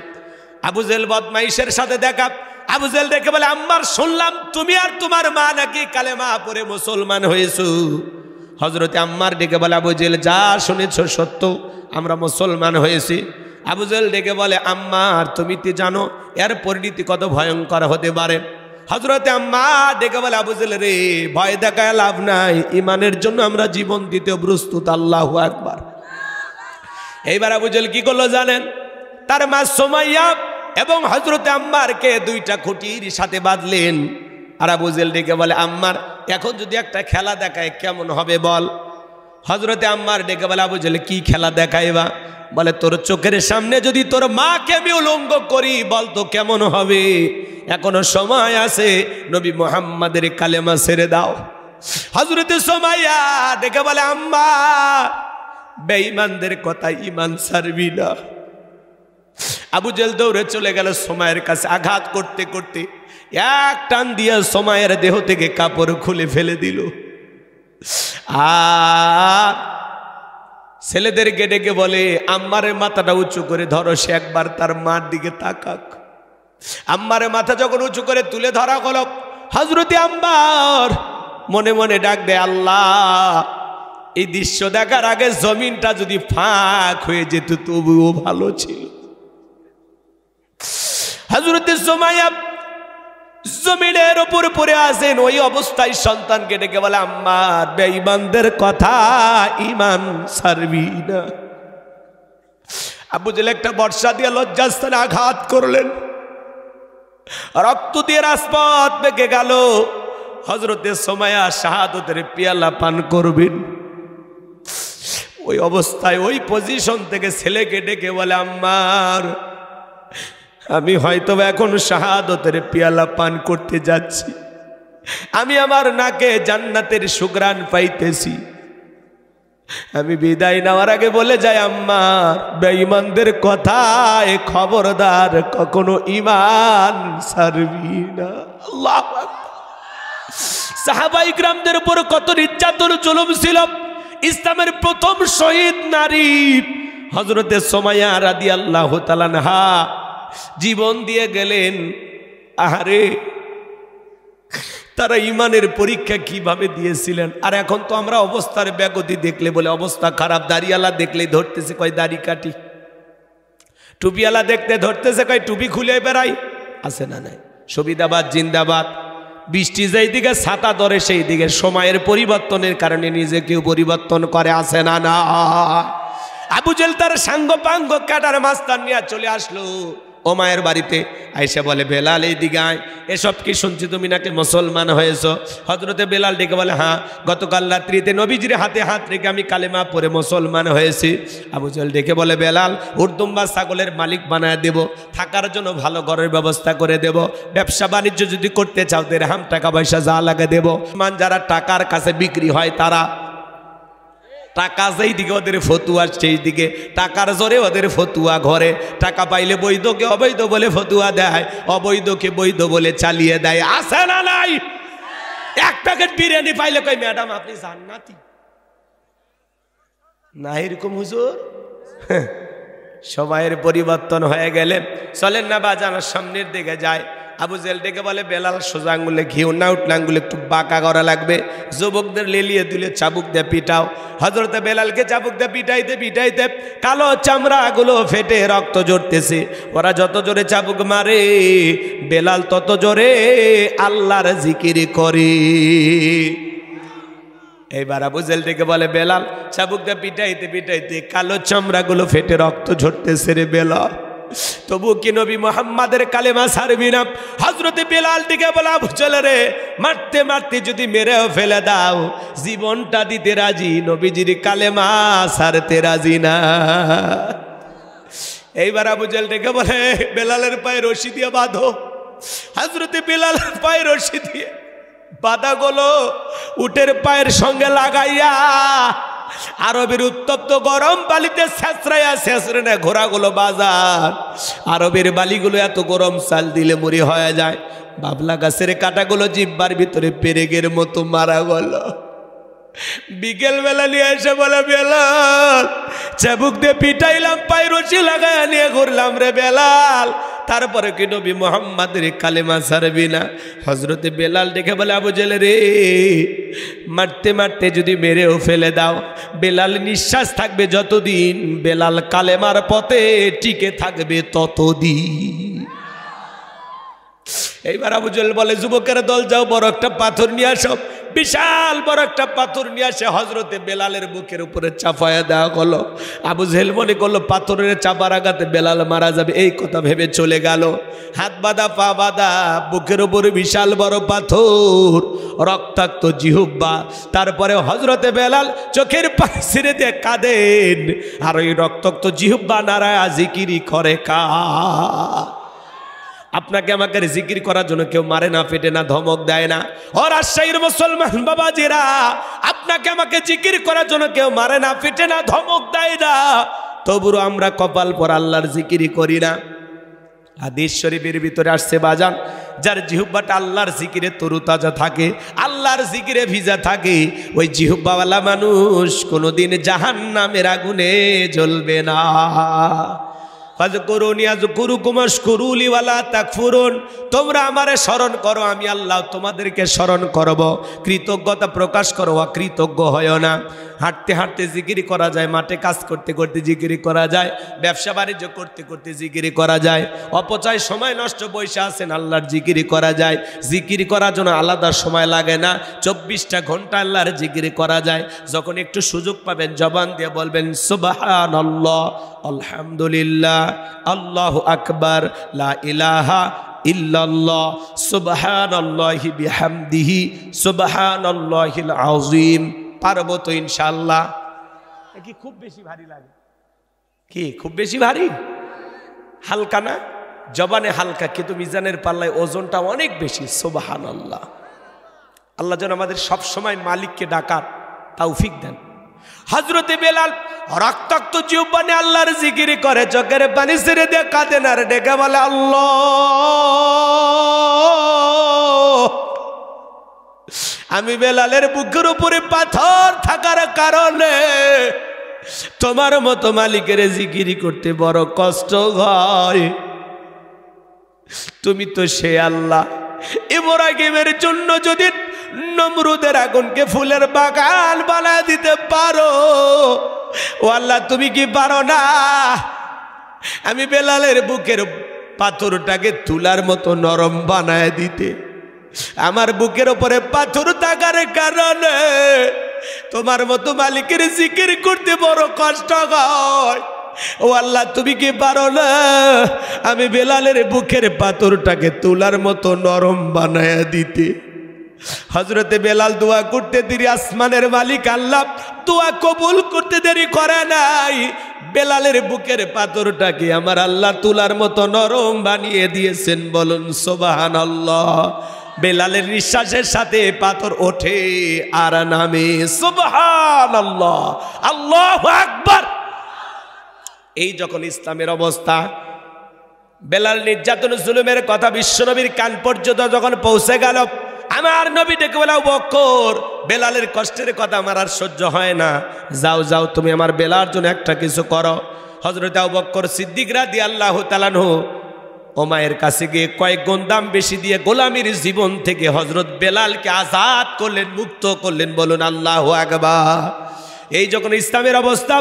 A: আবু জেহেল বদমাইশের সাথে দেখা। আবু জেহেল দেখে বলে, আম্মার শুনলাম তুমি আর তোমার মা নাকি কালেমা পড়ে মুসলমান হয়েছো। হযরতে আম্মার ডেকে বলে, আবু জেহেল যা শুনেছ সত্য, আমরা মুসলমান হয়েছি। আবু জেহেল ডেকে বলে, আম্মার তুমি তো জানো এর পরিণতি কত ভয়ঙ্কর হতে পারে। হযরতে আম্মা ডেকে বলে, আবু জেহেল রে ভয় দেখায় লাভ নাই, ইমানের জন্য আমরা জীবন দিতে প্রস্তুত। আল্লাহু আকবার। এইবার আবু জেহেল কি করলো জানেন? তার মা সুমাইয়া এবং হযরতে আম্মারকে দুইটা খুঁটির সাথে বাঁধলেন। আর আবু জেহেল ডেকে বলে, আম্মার এখন যদি একটা খেলা দেখায় কেমন হবে বল। হযরতে আম্মার ডেকে বলে, আবু জেহেল কি খেলা দেখাইবা? বলে, তোর চোখের সামনে যদি তোর মাকে আমি উলঙ্গ করি বল তো কেমন হবে? এখনো সময় আছে, নবী মুহাম্মাদের কালেমা ছেড়ে দাও। হযরতে সুমাইয়া ডেকে বলে, আম্মা বেঈমানদের কথা ঈমান ছাড়বি না। আবু জেহেল দৌড়ে চলে গেল সুমাইয়ার কাছে, আঘাত করতে করতে এক টান দিয়ে সুমাইয়ার দেহ থেকে কাপড় খুলে ফেলে দিল। আর ছেলেদেরকে ডেকে বলে, আম্মারের মাথাটা উঁচু করে ধরো, সে একবার তার মার দিকে তাকাক। আম্মারের মাথা যখন উঁচু করে তুলে ধরা হলো, হযরতে আম্মার মনে মনে ডাক দেয়, আল্লাহ এই দৃশ্য দেখার আগে জমিনটা যদি ফাঁক হয়ে যেত তবুও ভালো ছিল। হযরতে সুমাইয়া জমিনের উপর পড়ে আছেন, ওই অবস্থায় সন্তানকে ডেকে বলে, আম্মার বেঈমানদের কথা ঈমান ছাড়বি না। আবু জেহেল একটা বর্ষা দিয়ে লজ্জাস্থানে আঘাত করলেন, রক্ত দিয়ে রাজপথ বেঁকে গেল। হযরতে সুমাইয়া শাহাদাতের পেয়ালা পান করবেন, ওই অবস্থায় ওই পজিশন থেকে ছেলেকে ডেকে বলে, আম্মার আমি হয়তো এখন শাহাদাতের পেয়ালা পান করতে যাচ্ছি, আমি আমার নাকে জান্নাতের সুঘ্রাণ পাইতেছি, আমি বিদায় নেওয়ার আগে বলে যাই, আম্মা বেঈমানদের কথায় খবরদার কখনো ঈমান ছাড়বি না। আল্লাহু আকবার। সাহাবায়ে কিরামদের উপর কত নির্যাতন জুলুম ছিল। ইসলামের প্রথম শহীদ নারী হযরতে সুমাইয়া রাদিয়াল্লাহু তাআলা আনহা জীবন দিয়ে গেলেন। আহারে, তারা ইমানের পরীক্ষা কিভাবে দিয়েছিলেন। আর এখন তো আমরা অবস্থার ব্যাগতি দেখলে বলে অবস্থা খারাপ, দাড়িওয়ালা দেখলেই ধরতেছে কয় দাড়ি কাটি, টুপিওয়ালা দেখতে ধরতেছে কয় টুপি খুলে বেড়াই, আছে না নাই? সুবিধাবাদ জিন্দাবাদ। বৃষ্টি যেই দিকে ছাতা ধরে সেই দিকে। সময়ের পরিবর্তনের কারণে নিজেকেও পরিবর্তন করে, আছে না না? আবু জেল তার সাঙ্গ পাঙ্গ কাটার মাস্তান নিয়ে চলে আসলো ওমায়ের বাড়িতে। আয়েশা বলে, বেলাল এই দিকে আয়, এসব কি শুনছি তুমি নাকি মুসলমান হয়েছো? হযরতে বেলাল ডেকে বলে, হ্যাঁ, গতকাল রাত্রিতে নবীজির হাতে হাত রেখে আমি কালেমা পড়ে মুসলমান হয়েছি। আবু জেল ডেকে বলে, বেলাল উর্দুম্বা ছাগলের মালিক বানায় দেব, থাকার জন্য ভালো ঘরের ব্যবস্থা করে দেব, ব্যবসা বাণিজ্য যদি করতে চাও দিরহাম টাকা পয়সা যা লাগে দেব। মান যারা টাকার কাছে বিক্রি হয় তারা টাকা যেই দিকে ওদের ফতুয়া সেই দিকে, টাকার জোরে ওদের ফতুয়া ঘরে। টাকা পাইলে বৈধকে অবৈধ বলে ফতুয়া দেয়, অবৈধকে বৈধ বলে চালিয়ে দেয়, আছে না নাই? এক প্যাকেট বিরিয়ানি পাইলে কই ম্যাডাম আপনি জান্নাতি না, এরকম হুজুর। সময়ের পরিবর্তন হয়ে গেলে চলেন না বাজানোর সামনের দিকে যায়। আবু জেল ডেকে বলে, বেলাল সোজা আঙ্গুলে ঘিউ না উঠলে আঙ্গুলে একটু বাঁকা করা লাগবে, যুবকদের লেলিয়ে দিলে চাবুক দিয়ে পিটাও। হযরতে বেলালকে চাবুক দিয়ে পিটাইতে পিটাইতে কালো চামড়াগুলো ফেটে রক্ত ঝরতেছে। ওরা যত জোরে চাবুক মারে বেলাল তত জোরে আল্লাহর জিকির করে। এইবার আবু জেল ডেকে বলে, বেলাল চাবুক দিয়ে পিটাইতে পিটাইতে কালো চামড়াগুলো ফেটে রক্ত ঝরতেছে রে বেলাল, তবু কি নবী মুহাম্মাদের কালেমা ছাড়বি না? হযরতে বেলাল দিকে বলে, আবু জেল রে, মারতে মারতে যদি মেরেও ফেলে দাও জীবনটা দিতে রাজি, নবীজির কালেমা ছাড়তে রাজি না। এইবার আবু জেল ডেকে বলে, বেলালের পায়ে রশি দিয়ে বাঁধো। হযরতে বেলাল পায়ে রশি দিয়ে বাঁধা গেলো, উটের পায়ের সঙ্গে লাগাইয়া আরবের উত্তপ্ত গরম বালিতে ছেঁচড়াইয়া ছেঁচড়ে ঘোড়াগুলো বাজার। আরবের বালিগুলো এত গরম চাল দিলে মরি হয়ে যায়। বাবলা গাছের কাঁটাগুলো জিব্বার ভিতরে পেরেকের মতো মারা গেল। বিকেল বেলা নিয়ে এসে বলে, বেলাল চাবুক দিয়ে পিটাইলাম, পায়ে রশি লাগাইয়া নিয়ে ঘুরলাম রে বেলাল, তারপরে কি নবী মুহাম্মাদের কালেমা ছাড়বি না? হযরতে বেলাল দেখে বলে, আবু জেল রে, মারতে মারতে যদি মেরেও ফেলে দাও বেলাল নিঃশ্বাস থাকবে যতদিন, বেলাল কালেমার পথে টিকে থাকবে ততদিন। এইবার আবু জেল বলে, যুবকের দল যাও, বড় একটা পাথর নিয়ে আসো। বিশাল বড় একটা পাথর নিয়ে আসে হযরতে বেলালের বুকের উপরে চাপায়া দেওয়া হলো। আবু জেহেল মনে করলো পাথরের চাপার আঘাতে বেলাল মারা যাবে, এই কথা ভেবে চলে গেল। হাত বাঁধা পা বাঁধা, বুকের উপরে বিশাল বড় পাথর, রক্তাক্ত জিহ্বা। তারপরে হযরতে বেলাল চোখের পানি ছেড়ে দিয়ে কাঁদেন, আর ওই রক্তাক্ত জিহ্বা নারায়া জিকিরি করে কা। আপনাকে আমাকে জিকির করার জন্য কেউ মারে না, পেটে না, ধমক দেয় না। ও রাজশাহীর মুসলমান বাবাজিরা, আপনাকে আমাকে জিকির করার জন্য কেউ মারে না, পেটে না, ধমক দেয় না, তবুও আমরা কপাল পর আল্লাহর জিকিরই করি না। হাদিস শরীফের ভিতরে আসছে বাজান, যার জিহ্বাটা আল্লাহর জিকিরে তরুতাজা থাকে, আল্লাহর জিকিরে ভিজা থাকে, ওই জিহ্বাওয়ালা মানুষ কোনোদিন জাহান্নামের আগুনে জ্বলবে না। তোমরা আমারে স্মরণ করো, আমি আল্লাহ তোমাদেরকে স্মরণ করব। কৃতজ্ঞতা প্রকাশ করো, অকৃতজ্ঞ হয় না। হাঁটতে হাঁটতে জিকির করা যায়, মাঠে কাজ করতে করতে জিকির করা যায়, ব্যবসা বাণিজ্য করতে করতে জিকির করা যায়, অপচয় সময় নষ্ট বসে আছেন আল্লাহর জিকির করা যায়। জিকির করার জন্য আলাদা সময় লাগে না, 24টা ঘন্টা আল্লাহর জিকির করা যায়। যখন একটু সুযোগ পাবেন জবান দিয়ে বলবেন সুবহানাল্লাহ, আলহামদুলিল্লাহ, আল্লাহু আকবার, লা ইলাহা ইল্লাল্লাহ, সুবহানাল্লাহি বিহামদিহি, সুবহানাল্লাহিল আযীম। পারবো তো ইনশাআল্লাহ? কি খুব বেশি ভারী লাগে? কি খুব বেশি ভারী? হালকা না, জবানে হালকা, কিন্তু মিজানের পাল্লায় ওজনটা অনেক বেশি। সুবহানাল্লাহ। আল্লাহ যেন আমাদের সব সময় মালিককে ডাকার তৌফিক দেন। হযরতে বেলাল রক্তাক্ত জিহ্বা নিয়ে আল্লাহর জিকির করে, চোখের পানি ছেড়ে দিয়ে কাঁদেন আর ডেকে বলে, আল্লাহ, আমি বেলালের বুকের উপরে পাথর থাকার কারণে তোমার মতো মালিকের জিকির করতে বড় কষ্ট হয়। তুমি তো সে আল্লাহ, ইব্রাহিমের জন্য যদি নমরুদের আগুনকে ফুলের বাগান বানায় দিতে পারো, ও আল্লাহ তুমি কি পারো না? আমি বেলালের বুকের পাথরটাকে তুলার মতো নরম বানায় দিতে, আমার বুকের উপরে পাথর থাকার কারণে তোমার মতো মালিকের জিকির করতে বড় কষ্ট হয়। ও আল্লাহ তুমি কি পারো না? আমি বেলালের বুকের পাথরটাকে তুলার মতো নরম বানায় দিতে। হযরতে বেলাল দোয়া করতে দেরি, আসমানের মালিক আল্লাহ দোয়া কবুল করতে দেরি করে নাই। বেলালের বুকের পাথরটাকে আমার আল্লাহ তুলার মতো নরম বানিয়ে দিয়েছেন। বলুন সুবহানাল্লাহ। বেলালের নিঃশ্বাসের সাথে পাথর ওঠে আর নামে। সুবহানাল্লাহ, আল্লাহু আকবার। এই যখন ইসলামের অবস্থা, বেলাল নির্যাতন জুলুমের কথা বিশ্বনবীর কান পর্যন্ত যখন পৌঁছে গেল, আমার নবী ডেকে বলে, আবু বকর, বেলালের কষ্টের কথা আমার আর সহ্য হয় না, যাও যাও তুমি আমার বেলার জন্য একটা কিছু করো। হযরত আবু বকর সিদ্দিক রাদিয়াল্লাহু তাআলা আনহু ওমায়ের কাছে গিয়ে কয়েক গুণ দাম বেশি দিয়ে গোলামির জীবন থেকে হযরত বেলালকে আজাদ করলেন, মুক্ত করলেন। বলুন আল্লাহু আকবার। এই যখন ইসলামের অবস্থা,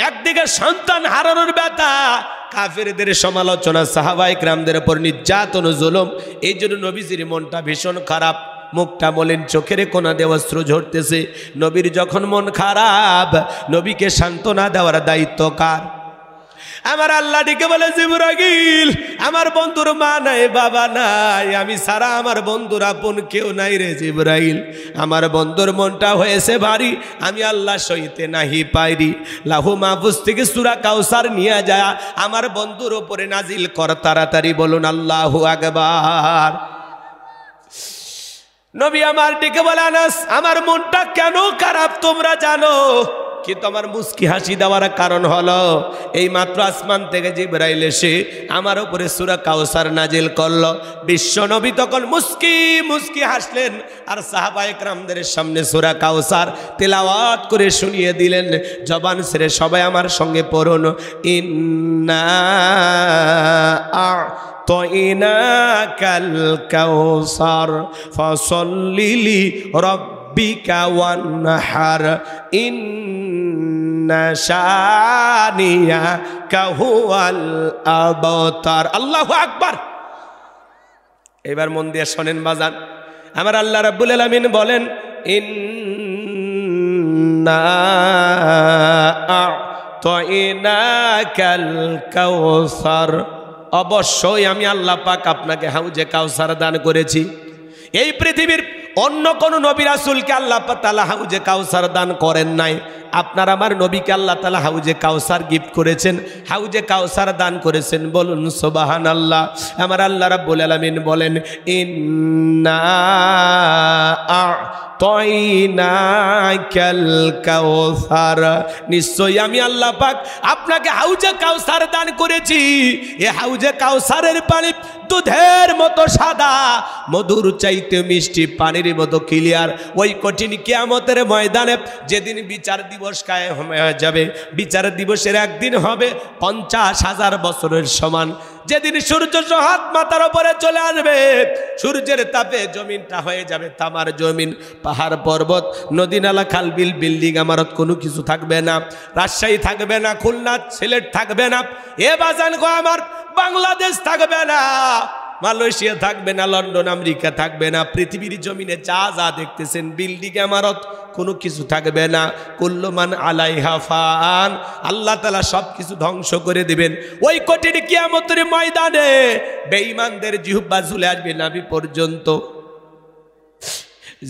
A: একদিকে সন্তান হারানোর ব্যথা, কাফেরদের সমালোচনা, সাহাবায়ে কেরামদের উপর নির্যাতন ও জুলুম, এই জন্য নবীজির মনটা ভীষণ খারাপ, মুখটা মলিন, চোখের কোনা দিয়ে অশ্রু ঝরতেছে। নবীর যখন মন খারাপ, নবীকে সান্ত্বনা দেওয়ার দায়িত্ব কার? আমার আল্লাহ ডেকে বলে, জিবরাইল, আমার বন্ধুর মা নাই, বাবা নাই, আমি সারা আমার বন্ধুর আপন কেউ নাই রে জিবরাইল। আমার বন্ধুর মনটা হয়েছে ভারী, আমি আল্লাহ সইতে নাহি পাইরি। লাহু মাহফুজ থেকে সূরা কাউসার নিয়ে যায় আমার বন্ধুর উপরে নাজিল কর তাড়াতাড়ি। বলুন আল্লাহু আকবার। নবী আমার ডেকে বলে, আনাস, আমার মনটা কেন খারাপ তোমরা জানো, কিন্তু আমার মুস্কি হাসি দেওয়ার কারণ হলো এই মাত্র আসমান থেকে জিবরাইল এসে আমার উপরে সূরা কাউসার নাজিল করলো। বিশ্ব নবী তখন মুস্কি মুস্কি হাসলেন আর সাহাবায়ে কেরামদের সামনে সূরা কাউসার তেলাওয়াত করে শুনিয়ে দিলেন। জবান ছেড়ে সবাই আমার সঙ্গে পড়ুন, ইন্না আ'তাইনাকাল কাউসার ফাসাল্লি লিরাব্বিকা ওয়ানহার ইন্না শানিয়াকা হুয়াল আবতার। আল্লাহু আকবার। এবার মন দিয়ে শোনেন বাজান, আমার আল্লাহ রাব্বুল আলামিন বলেন, ইন্না আ'তাইনাকাল কাউসার, অবশ্যই আমি আল্লাহ পাক আপনাকে হাউজে কাউসার দান করেছি। এই পৃথিবীর অন্য কোন নবী রাসূলকে আল্লাহ তাআলা হাউজে কাউসার দান করেন নাই। আপনার আমার নবীকে আল্লাহ তাআলা হাউজে কাউসার গিফট করেছেন, হাউজে কাউসার দান করেছেন। বলুন সুবহানাল্লাহ। আমার আল্লাহ রাব্বুল আলামিন বলেন, ইন্না আ'তাইনাকাল কাউসার, নিশ্চয়ই আমি আল্লাহ পাক আপনাকে হাউজে কাউসার দান করেছি। এই হাউজে কাউসারের পানি দুধের মতো সাদা, মধুর চাইতে মিষ্টি, পানির মতো ক্লিয়ার। ওই কঠিন কিয়ামতের ময়দানে যেদিন বিচার দিবস কায়েম হয়ে যাবে, বিচার দিবসের একদিন হবে 50,000 বছরের সমান। যেদিন সূর্য হাত মাথার উপরে চলে আসবে, সূর্যের তাপে জমিনটা হয়ে যাবে তামার জমিন, পাহাড় পর্বত, নদী নালা, খাল বিল, বিল্ডিং ইমারত কোনো কিছু থাকবে না। রাজশাহী থাকবে না, খুলনা সিলেট থাকবে না, এ বাজান গো আমার বাংলাদেশ থাকবে না, মালয়েশিয়া থাকবে না, লন্ডন আমেরিকা থাকবে না। পৃথিবীর জমিনে যা যা দেখতেছেন বিল্ডিং ইমারত কোনো কিছু থাকবে না। কুল্লু মান আলাইহা ফান, আল্লাহ তাআলা সব কিছু ধ্বংস করে দিবেন। ওই কঠিন কিয়ামতের ময়দানে বেঈমানদের জিহ্বা ঝুলে আসবে নাভি পর্যন্ত।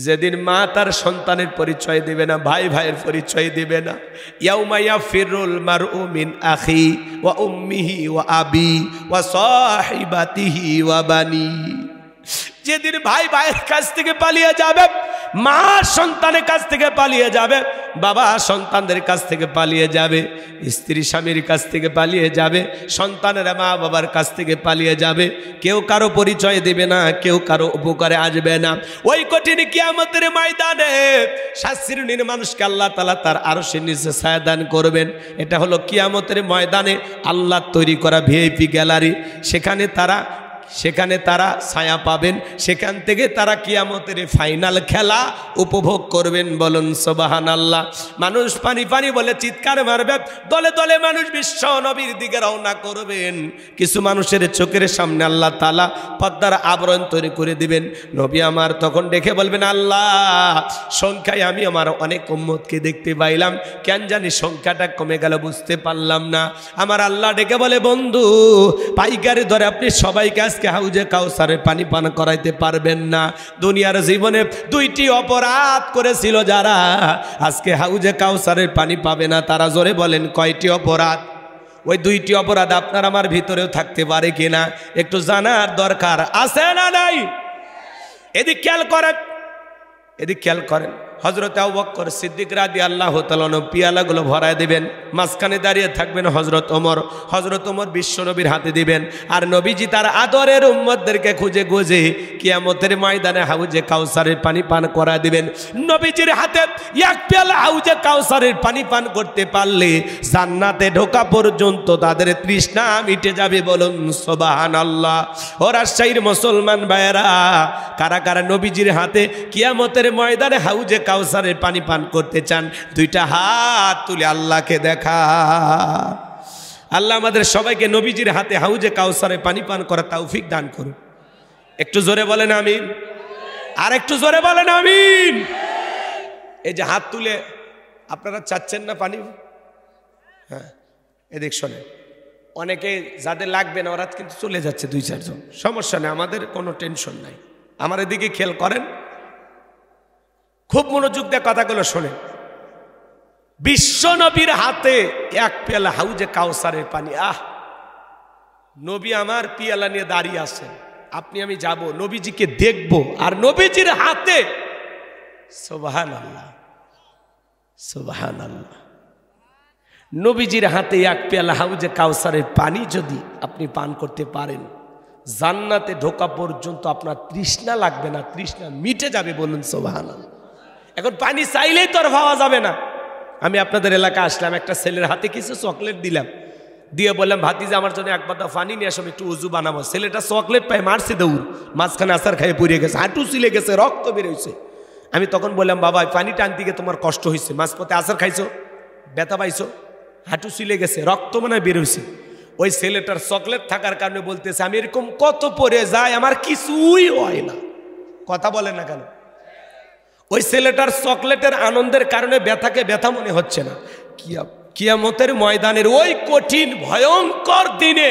A: যেদিন মা তার সন্তানের পরিচয় দিবে না, ভাই ভাইয়ের পরিচয় দিবে না। ইয়াউমা ইয়াফিরুল মারউ মিন আখি ওয়া উম্মিহি ওয়া আবি ওয়া সাহিবাতিহি ওয়া বানি। যেদিন ভাই ভাইয়ের কাছ থেকে পালিয়ে যাবে, মা সন্তানের কাছ থেকে পালিয়ে যাবে, বাবা সন্তানদের কাছ থেকে পালিয়ে যাবে, স্ত্রী স্বামীর কাছ থেকে পালিয়ে যাবে, সন্তানেরা মা বাবার কাছ থেকে পালিয়ে যাবে, কেউ কারো পরিচয় দেবে না, কেউ কারো উপকারে আসবে না। ওই কঠিন কিয়ামতের ময়দানে 7 শ্রেণীর মানুষকে আল্লাহ তাআলা তার আরশের নিচে ছায়া দান করবেন। এটা হলো কিয়ামতের ময়দানে আল্লাহ তৈরি করা ভিআইপি গ্যালারি। সেখানে তারা ছায়া পাবেন, সেখান থেকে তারা কিয়ামতের ফাইনাল খেলা উপভোগ করবেন। বলুন সুবহানাল্লাহ। মানুষ পানি পানি বলে চিৎকার মারবে, দলে দলে মানুষ বিশ্ব নবীর দিকে রওনা করবেন। কিছু মানুষের চোখের সামনে আল্লাহ তাআলা পর্দার আবরণ তৈরি করে দিবেন। নবী আমার তখন দেখে বলবেন, আল্লাহ সংখ্যায় আমি আমার অনেক উম্মতকে দেখতে পাইলাম, কেন জানি সংখ্যাটা কমে গেল, বুঝতে পারলাম না। আমার আল্লাহ ডেকে বলে, বন্ধু পাইকারি ধরে আপনি সবাইকে আজকে হাউজে কাউসারের পানি পান করাইতে পারবেন না। দুনিয়ার জীবনে 2টি অপরাধ করেছিল যারা, আজকে হাউজে কাউসারের পানি পাবে না। তারা জোরে বলেন কয়টি অপরাধ? ওই 2টি অপরাধ আপনার আমার ভিতরেও থাকতে পারে কিনা একটু জানার দরকার আছে না নাই? এদিক খেয়াল করেন। হযরত আবু বকর সিদ্দিক রাদিয়াল্লাহু তাআলা পিয়ালাগুলো ভরায় দিবেন, মাঝখানে দাঁড়িয়ে থাকবেন হযরত ওমর বিশ্বনবীর হাতে দিবেন। আর নবীজি তার আদরের উম্মতদেরকে খুঁজে খুঁজে কিয়ামতের ময়দানে হাউজে কাউসারের পানি পান করা দিবেন। নবীজির হাতে এক পেয়ালা হাউজে কাউসারের পানি পান করতে পারলে জান্নাতে ঢোকা পর্যন্ত তাদের তৃষ্ণা মিটে যাবে। বলুন সুবহানাল্লাহ। ও রাজশাহীর মুসলমান ভাইয়েরা, কারা কারা নবীজির হাতে কিয়ামতের ময়দানে হাউজে কাউসারের পানি পান করতে চান? 2টা হাত তুলে আল্লাহকে দেখা। আল্লাহ আমাদের সবাইকে নবীজির হাতে হাউজে কাউসারে পানি পান করার তৌফিক দান করুন। একটু জোরে বলেন আমিন, আর একটু জোরে বলেন আমিন। এই যে হাত তুলে আপনারা চাচ্ছেন না পানি? হ্যাঁ, এদিক শোনেন, অনেকে যাদের লাগবে না ওরা কিন্তু চলে যাচ্ছে 2-4 জন, সমস্যা নেই, আমাদের কোনো টেনশন নাই। আমার এদিকে খেয়াল করেন, খুব মনোযোগ দিয়ে কথাগুলো শোনেন। বিশ্ব নবীর হাতে এক পেয়ালা হাউজে কাউসারের পানি। নবী আমার পিয়ালা নিয়ে দাঁড়িয়ে আছেন, আপনি আমি যাব নবীজিকে দেখব, আর নবীজির হাতে সুবহানাল্লাহ সুবহানাল্লাহ, নবীজির হাতে এক পেয়ালা হাউজে কাউসারের পানি যদি আপনি পান করতে পারেন, জান্নাতে ঢোকা পর্যন্ত আপনার তৃষ্ণা লাগবে না, তৃষ্ণা মিটে যাবে। বলুন সুবহানাল্লাহ। এখন পানি চাইলেই তো আর পাওয়া যাবে না। আমি আপনাদের এলাকা আসলাম, একটা ছেলের হাতে কিছু চকলেট দিলাম, দিয়ে বললাম, ভাতিজা আমার জন্য এক বাটা পানি নিয়ে আসো, একটু উজু বানাবো। ছেলেটা চকলেট পায় মারছে দৌড়, মাঝখানে আসার খাইয়ে পড়ে গেছে, হাঁটু ছিলে গেছে, রক্ত বেরোইছে। আমি তখন বললাম, বাবা পানি টানতে গিয়ে তোমার কষ্ট হয়েছে, মাঝপথে আসার খাইছো, ব্যথা পাইছো, হাঁটু ছিলে গেছে, রক্ত মনে হয় বেরোইছে। ওই ছেলেটার চকলেট থাকার কারণে বলতেছে, আমি এরকম কত পরে যাই, আমার কিছুই হয় না। কথা বলেন না কেন? ওই ছেলেটার চকলেটের আনন্দের কারণে ব্যথাকে ব্যথা মনে হচ্ছে না। কিয়ামতের ময়দানের ওই কঠিন ভয়ঙ্কর দিনে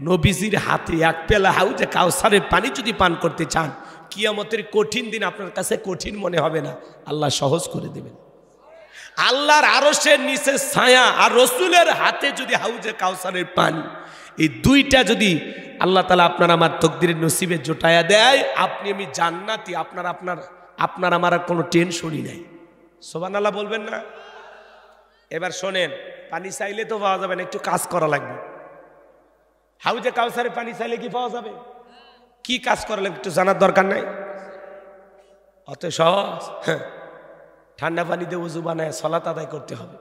A: নবীজির হাতে এক পেয়ালা হাউজে কাউসারের পানি যদি পান করতে চান, কিয়ামতের কঠিন দিন আপনার কাছে কঠিন মনে হবে না, আল্লাহ সহজ করে দেবেন। আল্লাহর আরশের নিচে ছায়া আর রসুলের হাতে যদি হাউজে কাউসারের পানি, এই 2টা যদি আল্লাহ তাআলা আপনার আমার তকদিরের নসিবে জোটায়া দেয়, আপনি আমি জান্নাতি, আপনার আমার আর কোনো টেনশনই নাই। সুবহানাল্লাহ বলবেন না? এবার শোনেন, পানি চাইলে তো পাওয়া যাবে না, একটু কাজ করা লাগবে। হাউজে কাউসারের পানি চাইলে কি পাওয়া যাবে? কি কাজ করা লাগবে একটু জানার দরকার নাই? অত সহজ? হ্যাঁ, ঠান্ডা পানি দিয়ে উজু বানায় সালাত আদায় করতে হবে।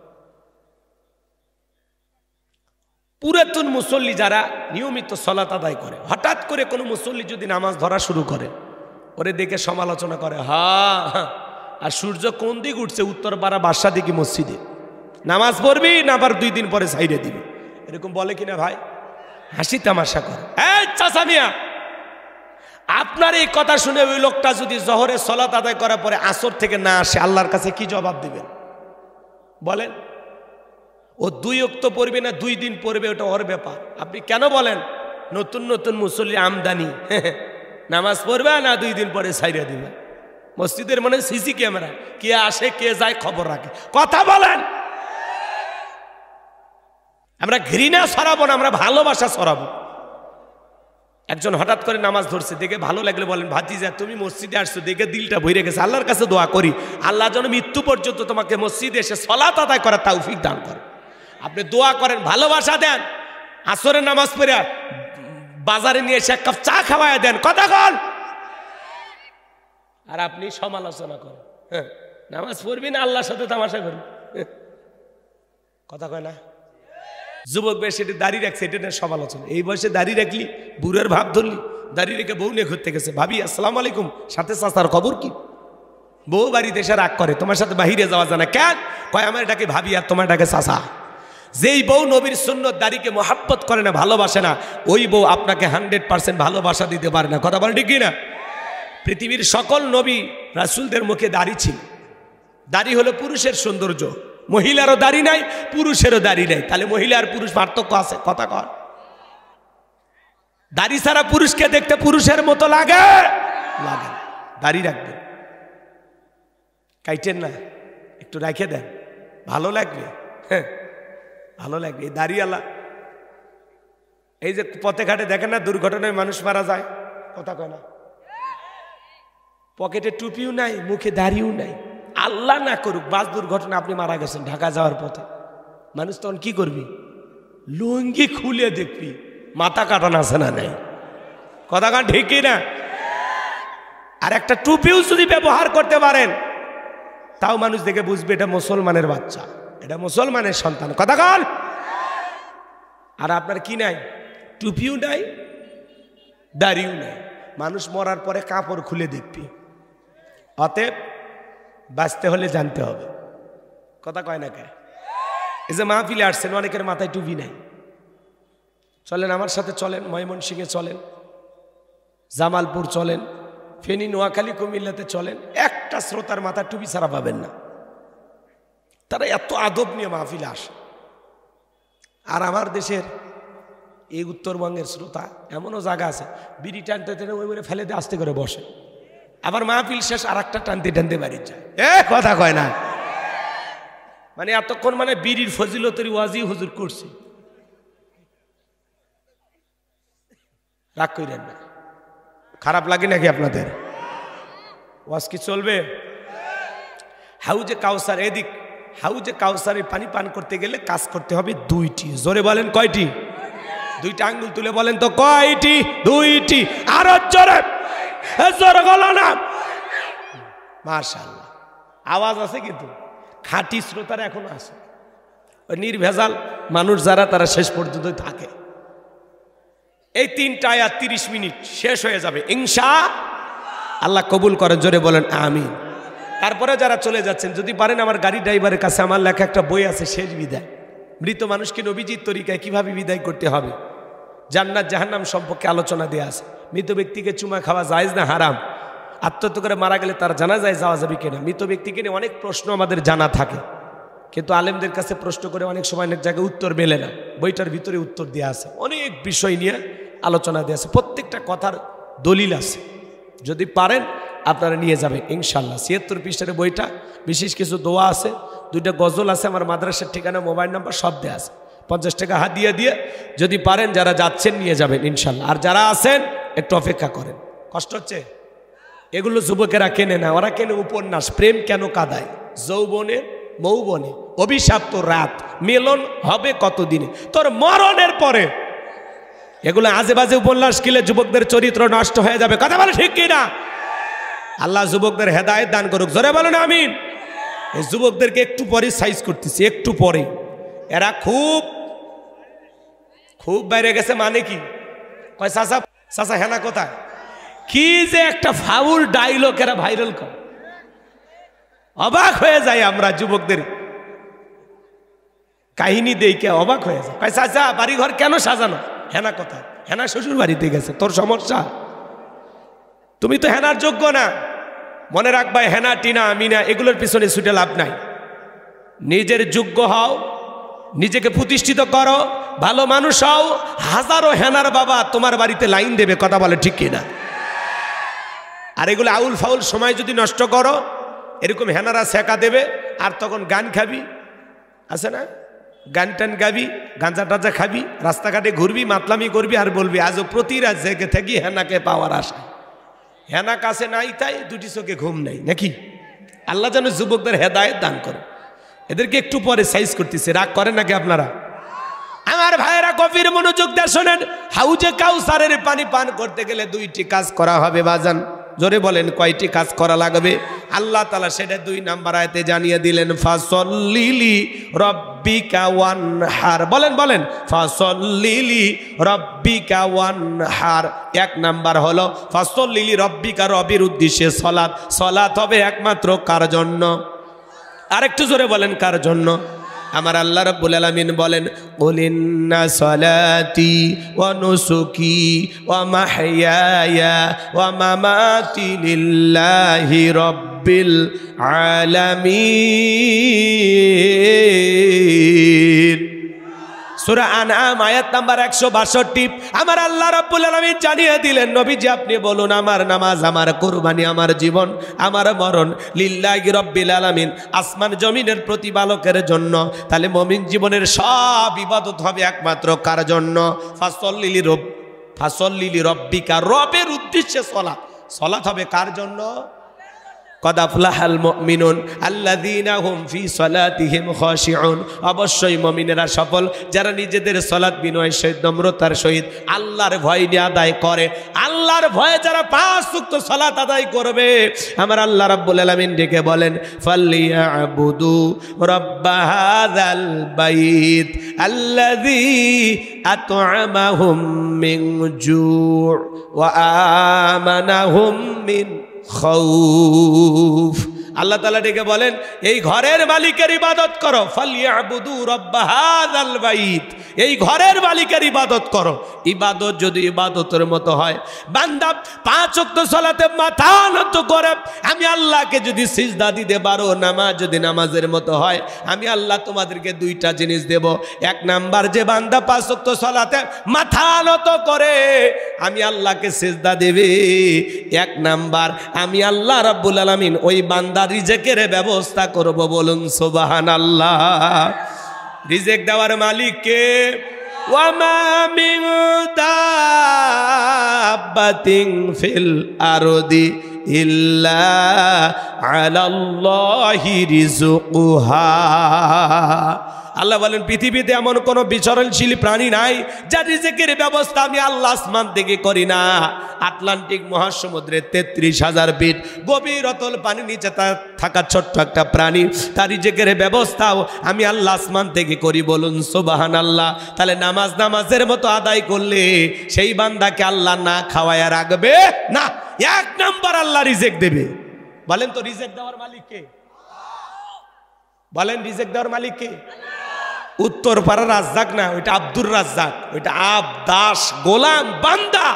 A: পুরাতন মুসল্লি যারা নিয়মিত সালাত আদায় করে, হঠাৎ করে কোনো মুসল্লি যদি নামাজ ধরা শুরু করে, ওরে দেখে সমালোচনা করে, হ্যাঁ, আর সূর্য কোন দিক উঠছে, উত্তর পাড়া বাসা দিকে মসজিদে নামাজ পড়বি না আবার 2 দিন পরে সাইডে দিবি, এরকম বলে কিনা ভাই? হাসি তামাশা করে। এই চাচা মিয়া, আপনার এই কথা শুনে ওই লোকটা যদি জোহরে সালাত আদায় করার পরে আসর থেকে না আসে, আল্লাহর কাছে কি জবাব দিবেন বলেন? ও 2 ওয়াক্ত পড়বে না 2 দিন পড়বে, ওটা ওর ব্যাপার। আপনি কেন বলেন নতুন নতুন মুসল্লি আমদানি, নামাজ পড়বে না 2 দিন পরে ছাইড়া দিবে? মসজিদের মানে সিসি ক্যামেরা, কে আসে কে যায় খবর রাখে। কথা বলেন। আমরা ঘৃণা ছড়াবো না, আমরা ভালোবাসা ছড়াবো। একজন হঠাৎ করে নামাজ ধরছে, দেখে ভালো লাগলে বলেন, ভাতিজা তুমি মসজিদে আসছো দেখে দিলটা ভরে গেছে, আল্লাহর কাছে দোয়া করি আল্লাহ যেন মৃত্যু পর্যন্ত তোমাকে মসজিদে এসে সালাত আদায় করার তৌফিক দান করে। আপনি দোয়া করেন, ভালোবাসা দেন, আসরের নামাজ পড়ে বাজারে নিয়ে এসে এক কাপ চা খাওয়ায় দেন, কথা কন। আর আপনি সমালোচনা করেন, হ্যাঁ নামাজ পড়বি না আল্লাহর সাথে তামাশা করবি, কথা কয় না। যুবক বেশি দাঁড়িয়ে রাখছে, এটা না সমালোচনা। এই বয়সে দাঁড়িয়ে রাখলি, বুড়ের ভাব ধরলি, দাঁড়িয়ে রেখে বউ নিয়ে ঘুরতে গেছে, ভাবি আসসালাম আলাইকুম, সাথে চাচার খবর কি? বউ বাড়িতে এসে রাগ করে, তোমার সাথে বাহিরে যাওয়া যায় না কেন? কয় আমার এটাকে ভাবি আর তোমার এটাকে চাচা। যেই বউ নবীর সুন্নত দাড়িকে মহাব্বত করে না, ভালোবাসে না, ওই বউ আপনাকে 100% ভালোবাসা দিতে পারে না, কথা বলেন ঠিক কি না? পৃথিবীর সকল নবী রাসূলদের মুখে দাড়ি ছিল। দাড়ি হলো পুরুষের সৌন্দর্য, মহিলারও দাড়ি নাই, পুরুষেরও দাড়ি নাই, তাহলে মহিলা আর পুরুষ পার্থক্য আছে, কথা কর। দাড়ি ছাড়া পুরুষকে দেখতে পুরুষের মতো লাগে, লাগে। দাড়ি রাখবেন, কাইটেন না, একটু রেখে দেন, ভালো লাগবে, হ্যাঁ ভালো লাগবে। এই দাড়িওয়ালা, এই যে পথে ঘাটে দেখেন না দুর্ঘটনায় মানুষ মারা যায়, কথা কয় না, পকেটে টুপিও নাই, মুখে দাড়িও নাই, আল্লাহ না করুক বাস দুর্ঘটনা আপনি মারা গেছেন ঢাকা যাওয়ার পথে, মানুষ তখন কি করবি? লুঙ্গি খুলে দেখবি মাথা কাটানো আছে না নাই, কথা কান ঠিকই না? আর একটা টুপিও যদি ব্যবহার করতে পারেন তাও মানুষ দেখে বুঝবে এটা মুসলমানের বাচ্চা, এটা মুসলমানের সন্তান, কথা কান। আর আপনার কি নাই? টুপিও নাই, দাড়িও নাই, মানুষ মরার পরে কাপড় খুলে দেখবি। অতএব বাঁচতে হলে জানতে হবে, কথা কয় না কে? এই যে মাহফিলে আসছেন, অনেকের মাথায় টুপি নাই, চলেন আমার সাথে, চলেন ময়মনসিংহে চলেন, জামালপুর চলেন, ফেনী, নোয়াখালী, কুমিল্লাতে চলেন, একটা শ্রোতার মাথা টুপি ছাড়া পাবেন না। তারা এত আদব নিয়ে মাহফিলে আসে। আর আমার দেশের এই উত্তরবঙ্গের শ্রোতা এমনও জায়গা আছে, বিড়ি টানতে টানতে ওই মনে ফেলে দিয়ে আস্তে করে বসে, আবার মাহফিল শেষ আর একটা টানতে টানতে বাড়ি যায়, কথা কয় না? মানে এতক্ষণ মানে বিড়ির ফজিলতের ওয়াজি হুজুর করছে, রাগ করেন না, খারাপ লাগে নাকি আপনাদের? ওয়াজ কি চলবে? হাউজে কাউসার, এদিক হাউজে কাউসারের পানি পান করতে গেলে কাজ করতে হবে দুইটি, জোরে বলেন কয়টি? দুইটা আঙ্গুল তুলে বলেন তো কয়টি? দুইটি। আরো জোরে, জোরে বলো না। মাশাআল্লাহ, আওয়াজ আছে কিন্তু খাঁটি শ্রোতারা এখনো আছে, ওই নির্ভেজাল মানুষ যারা, তারা শেষ পর্যন্ত থাকে। এই 3টা আয়াত 30 মিনিট শেষ হয়ে যাবে ইনশাআল্লাহ, কবুল করেন, জোরে বলেন আমিন। তারপরে যারা চলে যাচ্ছেন, যদি পারেন আমার গাড়ি ড্রাইভারের কাছে আমার লেখা একটা বই আছে, শেষ বিদায়। মৃত মানুষকে নবীজির তরিকায় কিভাবে বিদায় করতে হবে, জান্নাত জাহান্নাম সম্পর্কে আলোচনা দেওয়া আছে। মৃত ব্যক্তিকে চুমা খাওয়া জায়েজ না হারাম? আত্মহত্যা করে মারা গেলে তার জানাজায় যাওয়া যাবে কিনা? মৃত ব্যক্তিকে নিয়ে অনেক প্রশ্ন আমাদের জানা থাকে, কিন্তু আলেমদের কাছে প্রশ্ন করে অনেক সময় অনেক জায়গায় উত্তর মেলে না। বইটার ভিতরে উত্তর দেওয়া আছে, অনেক বিষয় নিয়ে আলোচনা দেওয়া আছে, প্রত্যেকটা কথার দলিল আছে। যদি পারেন আপনারা নিয়ে যাবেন ইনশাল্লাহ। ৭৬ পৃষ্ঠার বইটা, বিশেষ কিছু দোয়া আছে, 2টা গজল আছে, আমার মাদ্রাসার ঠিকানা, মোবাইল নাম্বার সব দেওয়া আছে। 50 টাকা হাদিয়া দিয়ে যদি পারেন যারা যাচ্ছেন নিয়ে যাবেন ইনশাল্লাহ। আর যারা আছেন একটু অপেক্ষা করেন, কষ্ট হচ্ছে। এগুলো যুবকেরা কেনে না, ওরা কেনে উপন্যাস, প্রেম কেন কাঁদায়, যৌবনে মৌবনে, অভিশাপ্ত রাত, মিলন হবে কতদিনে, তোর মরণের পরে। এগুলো আজে বাজে উপন্যাস কিলে যুবকদের চরিত্র নষ্ট হয়ে যাবে, কথা বলে ঠিক কিনা? আল্লাহ যুবকদের হেদায়েত দান করুক, জোরে বলেন আমিন। এই যুবকদেরকে একটু পরে সাইজ করতেছি, একটু পরে। এরা খুব খুব বাইরে গেছে, মানে কি কয়, চাচা চাচা হেনা কোথায়? কি যে একটা ফাউল ডায়লগ এরা ভাইরাল করে, অবাক হয়ে যায় আমরা যুবকদের কাহিনী দেখে অবাক হয়ে যায়। কয় চাচা বাড়িঘর কেন সাজানো? হেনা কোথায়? হেনা শ্বশুর বাড়িতে গেছে, তোর সমস্যা? তুমি তো হেনার যোগ্য না। মনে রাখবা, হেনা টিনা আমিনা এগুলোর পিছনে ছুটে লাভ নাই। নিজের যোগ্য হও, নিজেকে প্রতিষ্ঠিত করো, ভালো মানুষ হও। হাজারো হেনার বাবা তোমার বাড়িতে লাইন দেবে, কথা বলে ঠিক কিনা? আর এগুলো আউল ফাউল সময় যদি নষ্ট করো, এরকম হেনারা শেখা দেবে, আর তখন গান খাবি, আছে না? গান টান গাবি, গাঁজা টাজা খাবি, রাস্তাঘাটে ঘুরবি, মাতলামি করবি, আর বলবি আজও প্রতি রাত জেগে থাকি হেনাকে পাওয়ার আশা। হেনা কাছে নাই তাই দুটি চোখে ঘুম নাই নাকি? আল্লাহ যেন যুবকদের হেদায়েত দান করে। এদেরকে একটু পরে সাইজ করতেছে, রাগ করেন নাকি আপনারা? আমার ভাইয়েরা গভীর মনোযোগ দিয়ে শোনেন। হাউজে কাউসারের পানি পান করতে গেলে দুইটি কাজ করা হবে বাজান। জোরে বলেন কয়টি কাজ করা লাগবে? আল্লাহ তাআলা সেটা 2 নাম্বার আয়াতে জানিয়ে দিলেন, ফাসল্লিলি রব্বিকা ওয়ানহার। বলেন বলেন, ফাসল্লিলি রব্বিকা ওয়ানহার। 1 নাম্বার হলো ফাসল্লিলি রব্বিকা, রবির উদ্দেশ্যে সালাত। সালাত হবে একমাত্র কার জন্য? আরেকটু জোরে বলেন, কার জন্য? আমার আল্লাহ রাব্বুল আলামিন বলেন, কুলিন্না সালাতি ওয়া নুসুকি ওয়া মাহইয়ায়া ওয়া মামাতি লিল্লাহি রাব্বিল আলামিন। সূরা আনআম আয়াত নাম্বার 162। আমার আল্লাহ রাব্বুল আলামিন জানিয়ে দিলেন, নবীজি আপনি বলুন আমার নামাজ, আমার কুরবানি, আমার জীবন, আমার মরণ লিল্লাহি রাব্বিল আলামিন, আসমান জমিনের প্রতিপালকের জন্য। তাহলে মুমিন জীবনের সব ইবাদত হবে একমাত্র কার জন্য? ফাসল্লিলি রব্বিকা, রবের উদ্দেশ্যে সালাত। সালাত হবে কার জন্য? কদ আফলাহাল মুমিনুন আল্লাযীনা হুম ফি সালাতিহিম খাশিউন। অবশ্যই মুমিনেরা সফল যারা নিজেদের সালাত বিনয়ের সহিত, নম্রতার সহিত, আল্লাহর ভয় নিয়ে আদায় করে। আল্লাহর ভয়ে যারা 5 ওয়াক্ত সালাত আদায় করবে, আমার আল্লাহ রাব্বুল আলামিন ডেকে বলেন, ফালিয়াবুদু রাব্বা হাযাল বাইত আল্লাযী আত'আমাহুম মিন জু' ওয়া আমানাহুম মিন খাউফ। আল্লাহ তাআলা ডেকে বলেন, এই ঘরের মালিকের ইবাদত করো। ফালিয়াবুদু রাব্বা হাযাল বাইত, এই ঘরের মালিকের ইবাদত করো। ইবাদত যদি ইবাদতের মতো হয়, বান্দা 5 ওয়াক্ত সালাতে মাথা নত করে আমি আল্লাহকে যদি সিজদা দিতে পারো, নামাজ যদি নামাজের মতো হয়, আমি আল্লাহ তোমাদেরকে 2টা জিনিস দেব। 1 নাম্বার, যে বান্দা 5 ওয়াক্ত সালাতে মাথা নত করে আমি আল্লাহকে সিজদা দেবে, 1 নাম্বার আমি আল্লাহ রাব্বুল আলামিন ওই বান্দা রিজেকের ব্যবস্থা করব। বলুন সুবহানাল্লাহ। রিজেক দেওয়ার মালিক কে? ওয়া মা মিন দাব্বাতিন ফিল আরদি ইল্লা আলাল্লাহি রিজকুহা। আল্লাহ বলেন, পৃথিবীতে এমন কোনো বিচরণশীল প্রাণী নাই যার রিজেকের ব্যবস্থা আমি আল্লাহ আসমান থেকে করি না। আটলান্টিক মহাসমুদ্রের 33,000 ফিট গভীর অতল পানির নিচে থাকা ছোট্ট একটা প্রাণী, তার রিজেকের ব্যবস্থাও আমি আল্লাহ আসমান থেকে করি। বলুন সুবহানাল্লাহ। তাহলে নামাজের মতো আদায় করলে সেই বান্দাকে আল্লাহ না খাওয়ায়া রাখবে না। 1 নাম্বার আল্লাহ রিজেক দেবে। বলেন তো রিজেক দেওয়ার মালিক কে? বলেন রিজেক দেওয়ার মালিক কে? উত্তর পাড়া রাজ্জাক না, ওইটা আব্দুর রাজ্জাক, ওইটা দাস গোলাম বান্দা।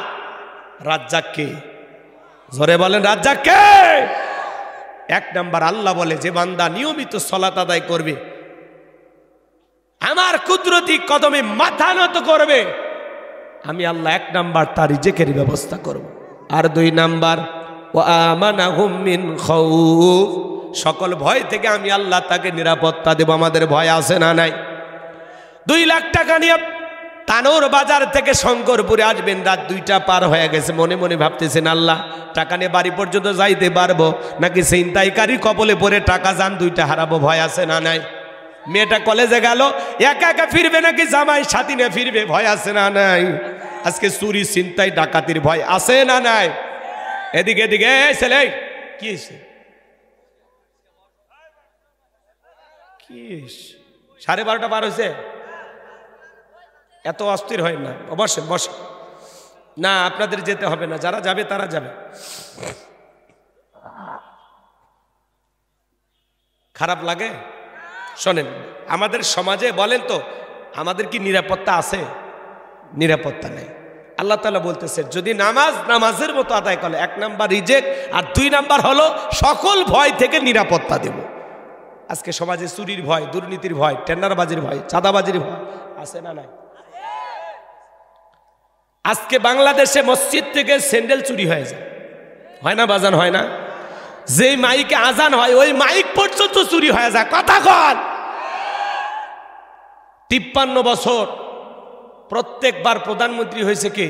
A: রাজ্জাক কে? জোরে বলেন, রাজ্জাক কে? 1 নাম্বার আল্লাহ বলে, যে বান্দা নিয়মিত সালাত আদায় করবে, আমার কুদরতি কদমে মাথা নত করবে, আমি আল্লাহ 1 নাম্বার তার রিজেকের ব্যবস্থা করব। আর 2 নাম্বার, ওয়া আমানাহুম মিন খাউফ, সকল ভয় থেকে আমি আল্লাহ তাকে নিরাপত্তা দেব। আমাদের ভয় আছে না নাই? 2 লাখ টাকা নিয়ে তানোর বাজার থেকে শঙ্করপুরে আসবেন, রাত 2টা পার হয়ে গেছে, মনে মনে ভাবতেছেন আল্লাহ টাকা নিয়ে বাড়ি পর্যন্ত যাইতে পারবো নাকি ছিনতাইকারী কবলে পড়ে টাকা যান 2টা হারাবো? ভয় আছে না নাই? মেয়েটা কলেজে গেল, একা একা ফিরবে নাকি জামাই সাথী নিয়ে ফিরবে? ভয় আছে না নাই? আজকে চুরি ছিনতাই ডাকাতির ভয় আছে না নাই? এদিকে এদিকে ছেলে কি হয়েছে? 12:30 পার হয়েছে, এত অস্থির হয় না। বসেন বসেন, না আপনাদের যেতে হবে না, যারা যাবে তারা যাবে। খারাপ লাগে? শোনেন, আমাদের সমাজে বলেন তো আমাদের কি নিরাপত্তা আছে? নিরাপত্তা নেই। আল্লাহ তাআলা বলতেছে, যদি নামাজের মতো আদায় করে, 1 নাম্বার রিজেক, আর 2 নাম্বার হলো সকল ভয় থেকে নিরাপত্তা দেব। আজকে সমাজে চুরির ভয়, দুর্নীতির ভয়, টেন্ডারবাজির ভয়, চাঁদাবাজির ভয় আছে না নাই? আজকে বাংলাদেশে মসজিদ থেকে স্যান্ডেল চুরি হয়ে যায়, হয় না বাজান? হয় না? যে মাইকে আজান হয় ওই মাইক পর্যন্ত চুরি হয়ে যায়। কথা কন। 53 বছর প্রত্যেকবার প্রধানমন্ত্রী হয়েছে কে?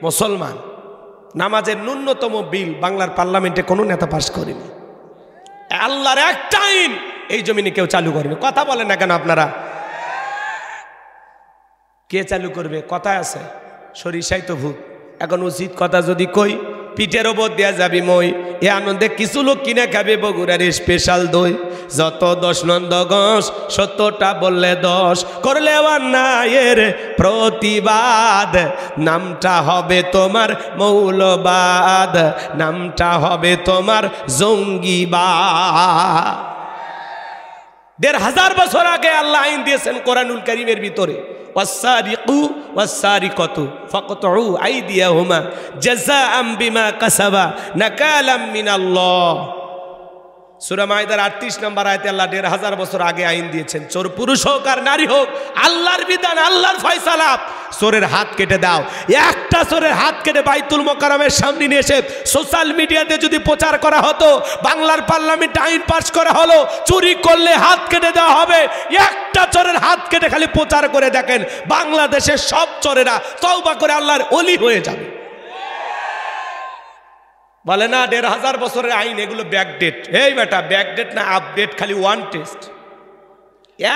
A: মুসলমান। নামাজের ন্যূনতম বিল বাংলার পার্লামেন্টে কোনো নেতা পাস করেনি। আল্লাহর একটা আইন এই জমিনে কেউ চালু করেনি। কথা বলেন না কেন আপনারা? কে চালু করবে? কথায় আছে সরিষাই তো ভূত। এখন উচিত কথা যদি কই পিঠের ওপর দেওয়া যাবি মই। এ আনন্দে কিছু লোক কিনে খাবে বগুড়ার স্পেশাল দই। যত 10 নন্দগঞ্জ 70টা বললে 10 করলে অন্যায়ের প্রতিবাদ। নামটা হবে তোমার মৌলবাদ, নামটা হবে তোমার জঙ্গিবাদ। 1500 বছর আগে আল্লাহ আইন দিয়েছেন কোরআনুল কারীমের ভিতরে, ওয়াসসারিকু ওয়াসসারিকাতু ফাকতউ আইদিয়াহুমা জাযাআম বিমা কাসাবা নাকালাম মিনাল্লাহ। সূরা মাইদার 38 নম্বর আয়াতে আল্লাহ 1500 বছর আগে আইন দিয়েছেন, চোর পুরুষ হোক আর নারী হোক, আল্লাহর বিধান, আল্লাহর ফয়সালা। চোরের হাত কেটে দাও। একটা চোরের হাত কেটে বাইতুল মোকাররমের সামনে নিয়ে এসে সোশ্যাল মিডিয়াতে যদি প্রচার করা হতো, বাংলার পার্লামেন্টে আইন পাস করা হলো চুরি করলে হাত কেটে দেওয়া হবে, একটা চোরের হাত কেটে খালি প্রচার করে দেখেন, বাংলাদেশের সব চোরেরা তওবা করে আল্লাহর ওলি হয়ে যাবে। বলে না 1500 বছরের আইন, এগুলো ব্যাকডেট। এই বেটা ব্যাকডেট না আপডেট, খালি ওয়ান টেস্ট,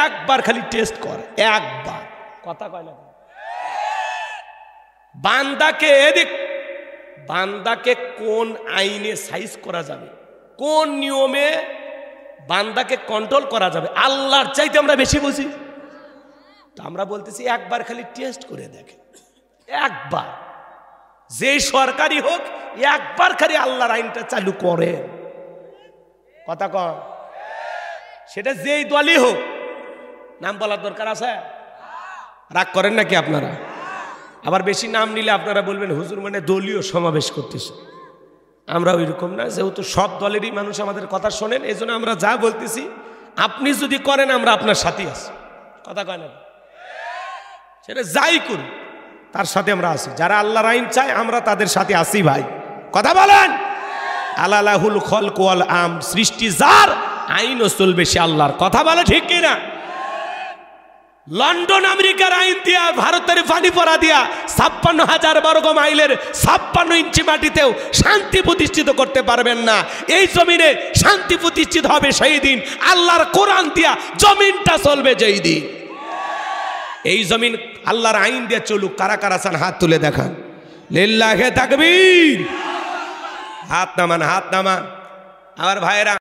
A: একবার খালি টেস্ট কর, একবার। কথা কয় না বান্দাকে এদিক, বান্দাকে কোন আইনে সাইজ করা যাবে, কোন নিয়মে বান্দাকে কন্ট্রোল করা যাবে, আল্লাহর চাইতে আমরা বেশি বুঝি। তো আমরা বলতেছি একবার খালি টেস্ট করে দেখেন, একবার যে সরকারি হোক একবার খালি আল্লাহর আইনটা চালু করেন। কথা কন, সেটা যেই দলই হোক। নাম বলার দরকার আছে? রাগ করেন নাকি আপনারা? আবার বেশি নাম নিলে আপনারা বলবেন হুজুর মানে দলীয় সমাবেশ করতেছে। আমরা ওইরকম না, যেহেতু সব দলেরই মানুষ আমাদের কথা শোনেন, এই জন্য আমরা যা বলতেছি আপনি যদি করেন আমরা আপনার সাথে আছি। কথা কয় না? সেটা যাই করুন তার সাথে আমরা আছি। যারা আল্লাহর আইন চায় আমরা তাদের সাথে আছি ভাই। কথা বলেন। আলালাহুল খলক ওয়াল আম, সৃষ্টি যার, আইনও চলবে সে আল্লাহর। কথা বলে ঠিক কিনা? লন্ডন আমেরিকার আইন দিয়া, ভারতের পানি পড়া দিয়া 56,000 বর্গ মাইলের 56 ইঞ্চি মাটিতেও শান্তি প্রতিষ্ঠিত করতে পারবেন না। এই জমিনে শান্তি প্রতিষ্ঠিত হবে সেই দিন আল্লাহর কোরআন দিয়া জমিনটা চলবে যেই দিন। এই জমিন আল্লাহর আইন দিয়ে চলুক। কারা কারা চান হাত তুলে দেখান। লিল্লাহে তাকবীর। হাত নামান, হাত নামান। আমার ভাইয়েরা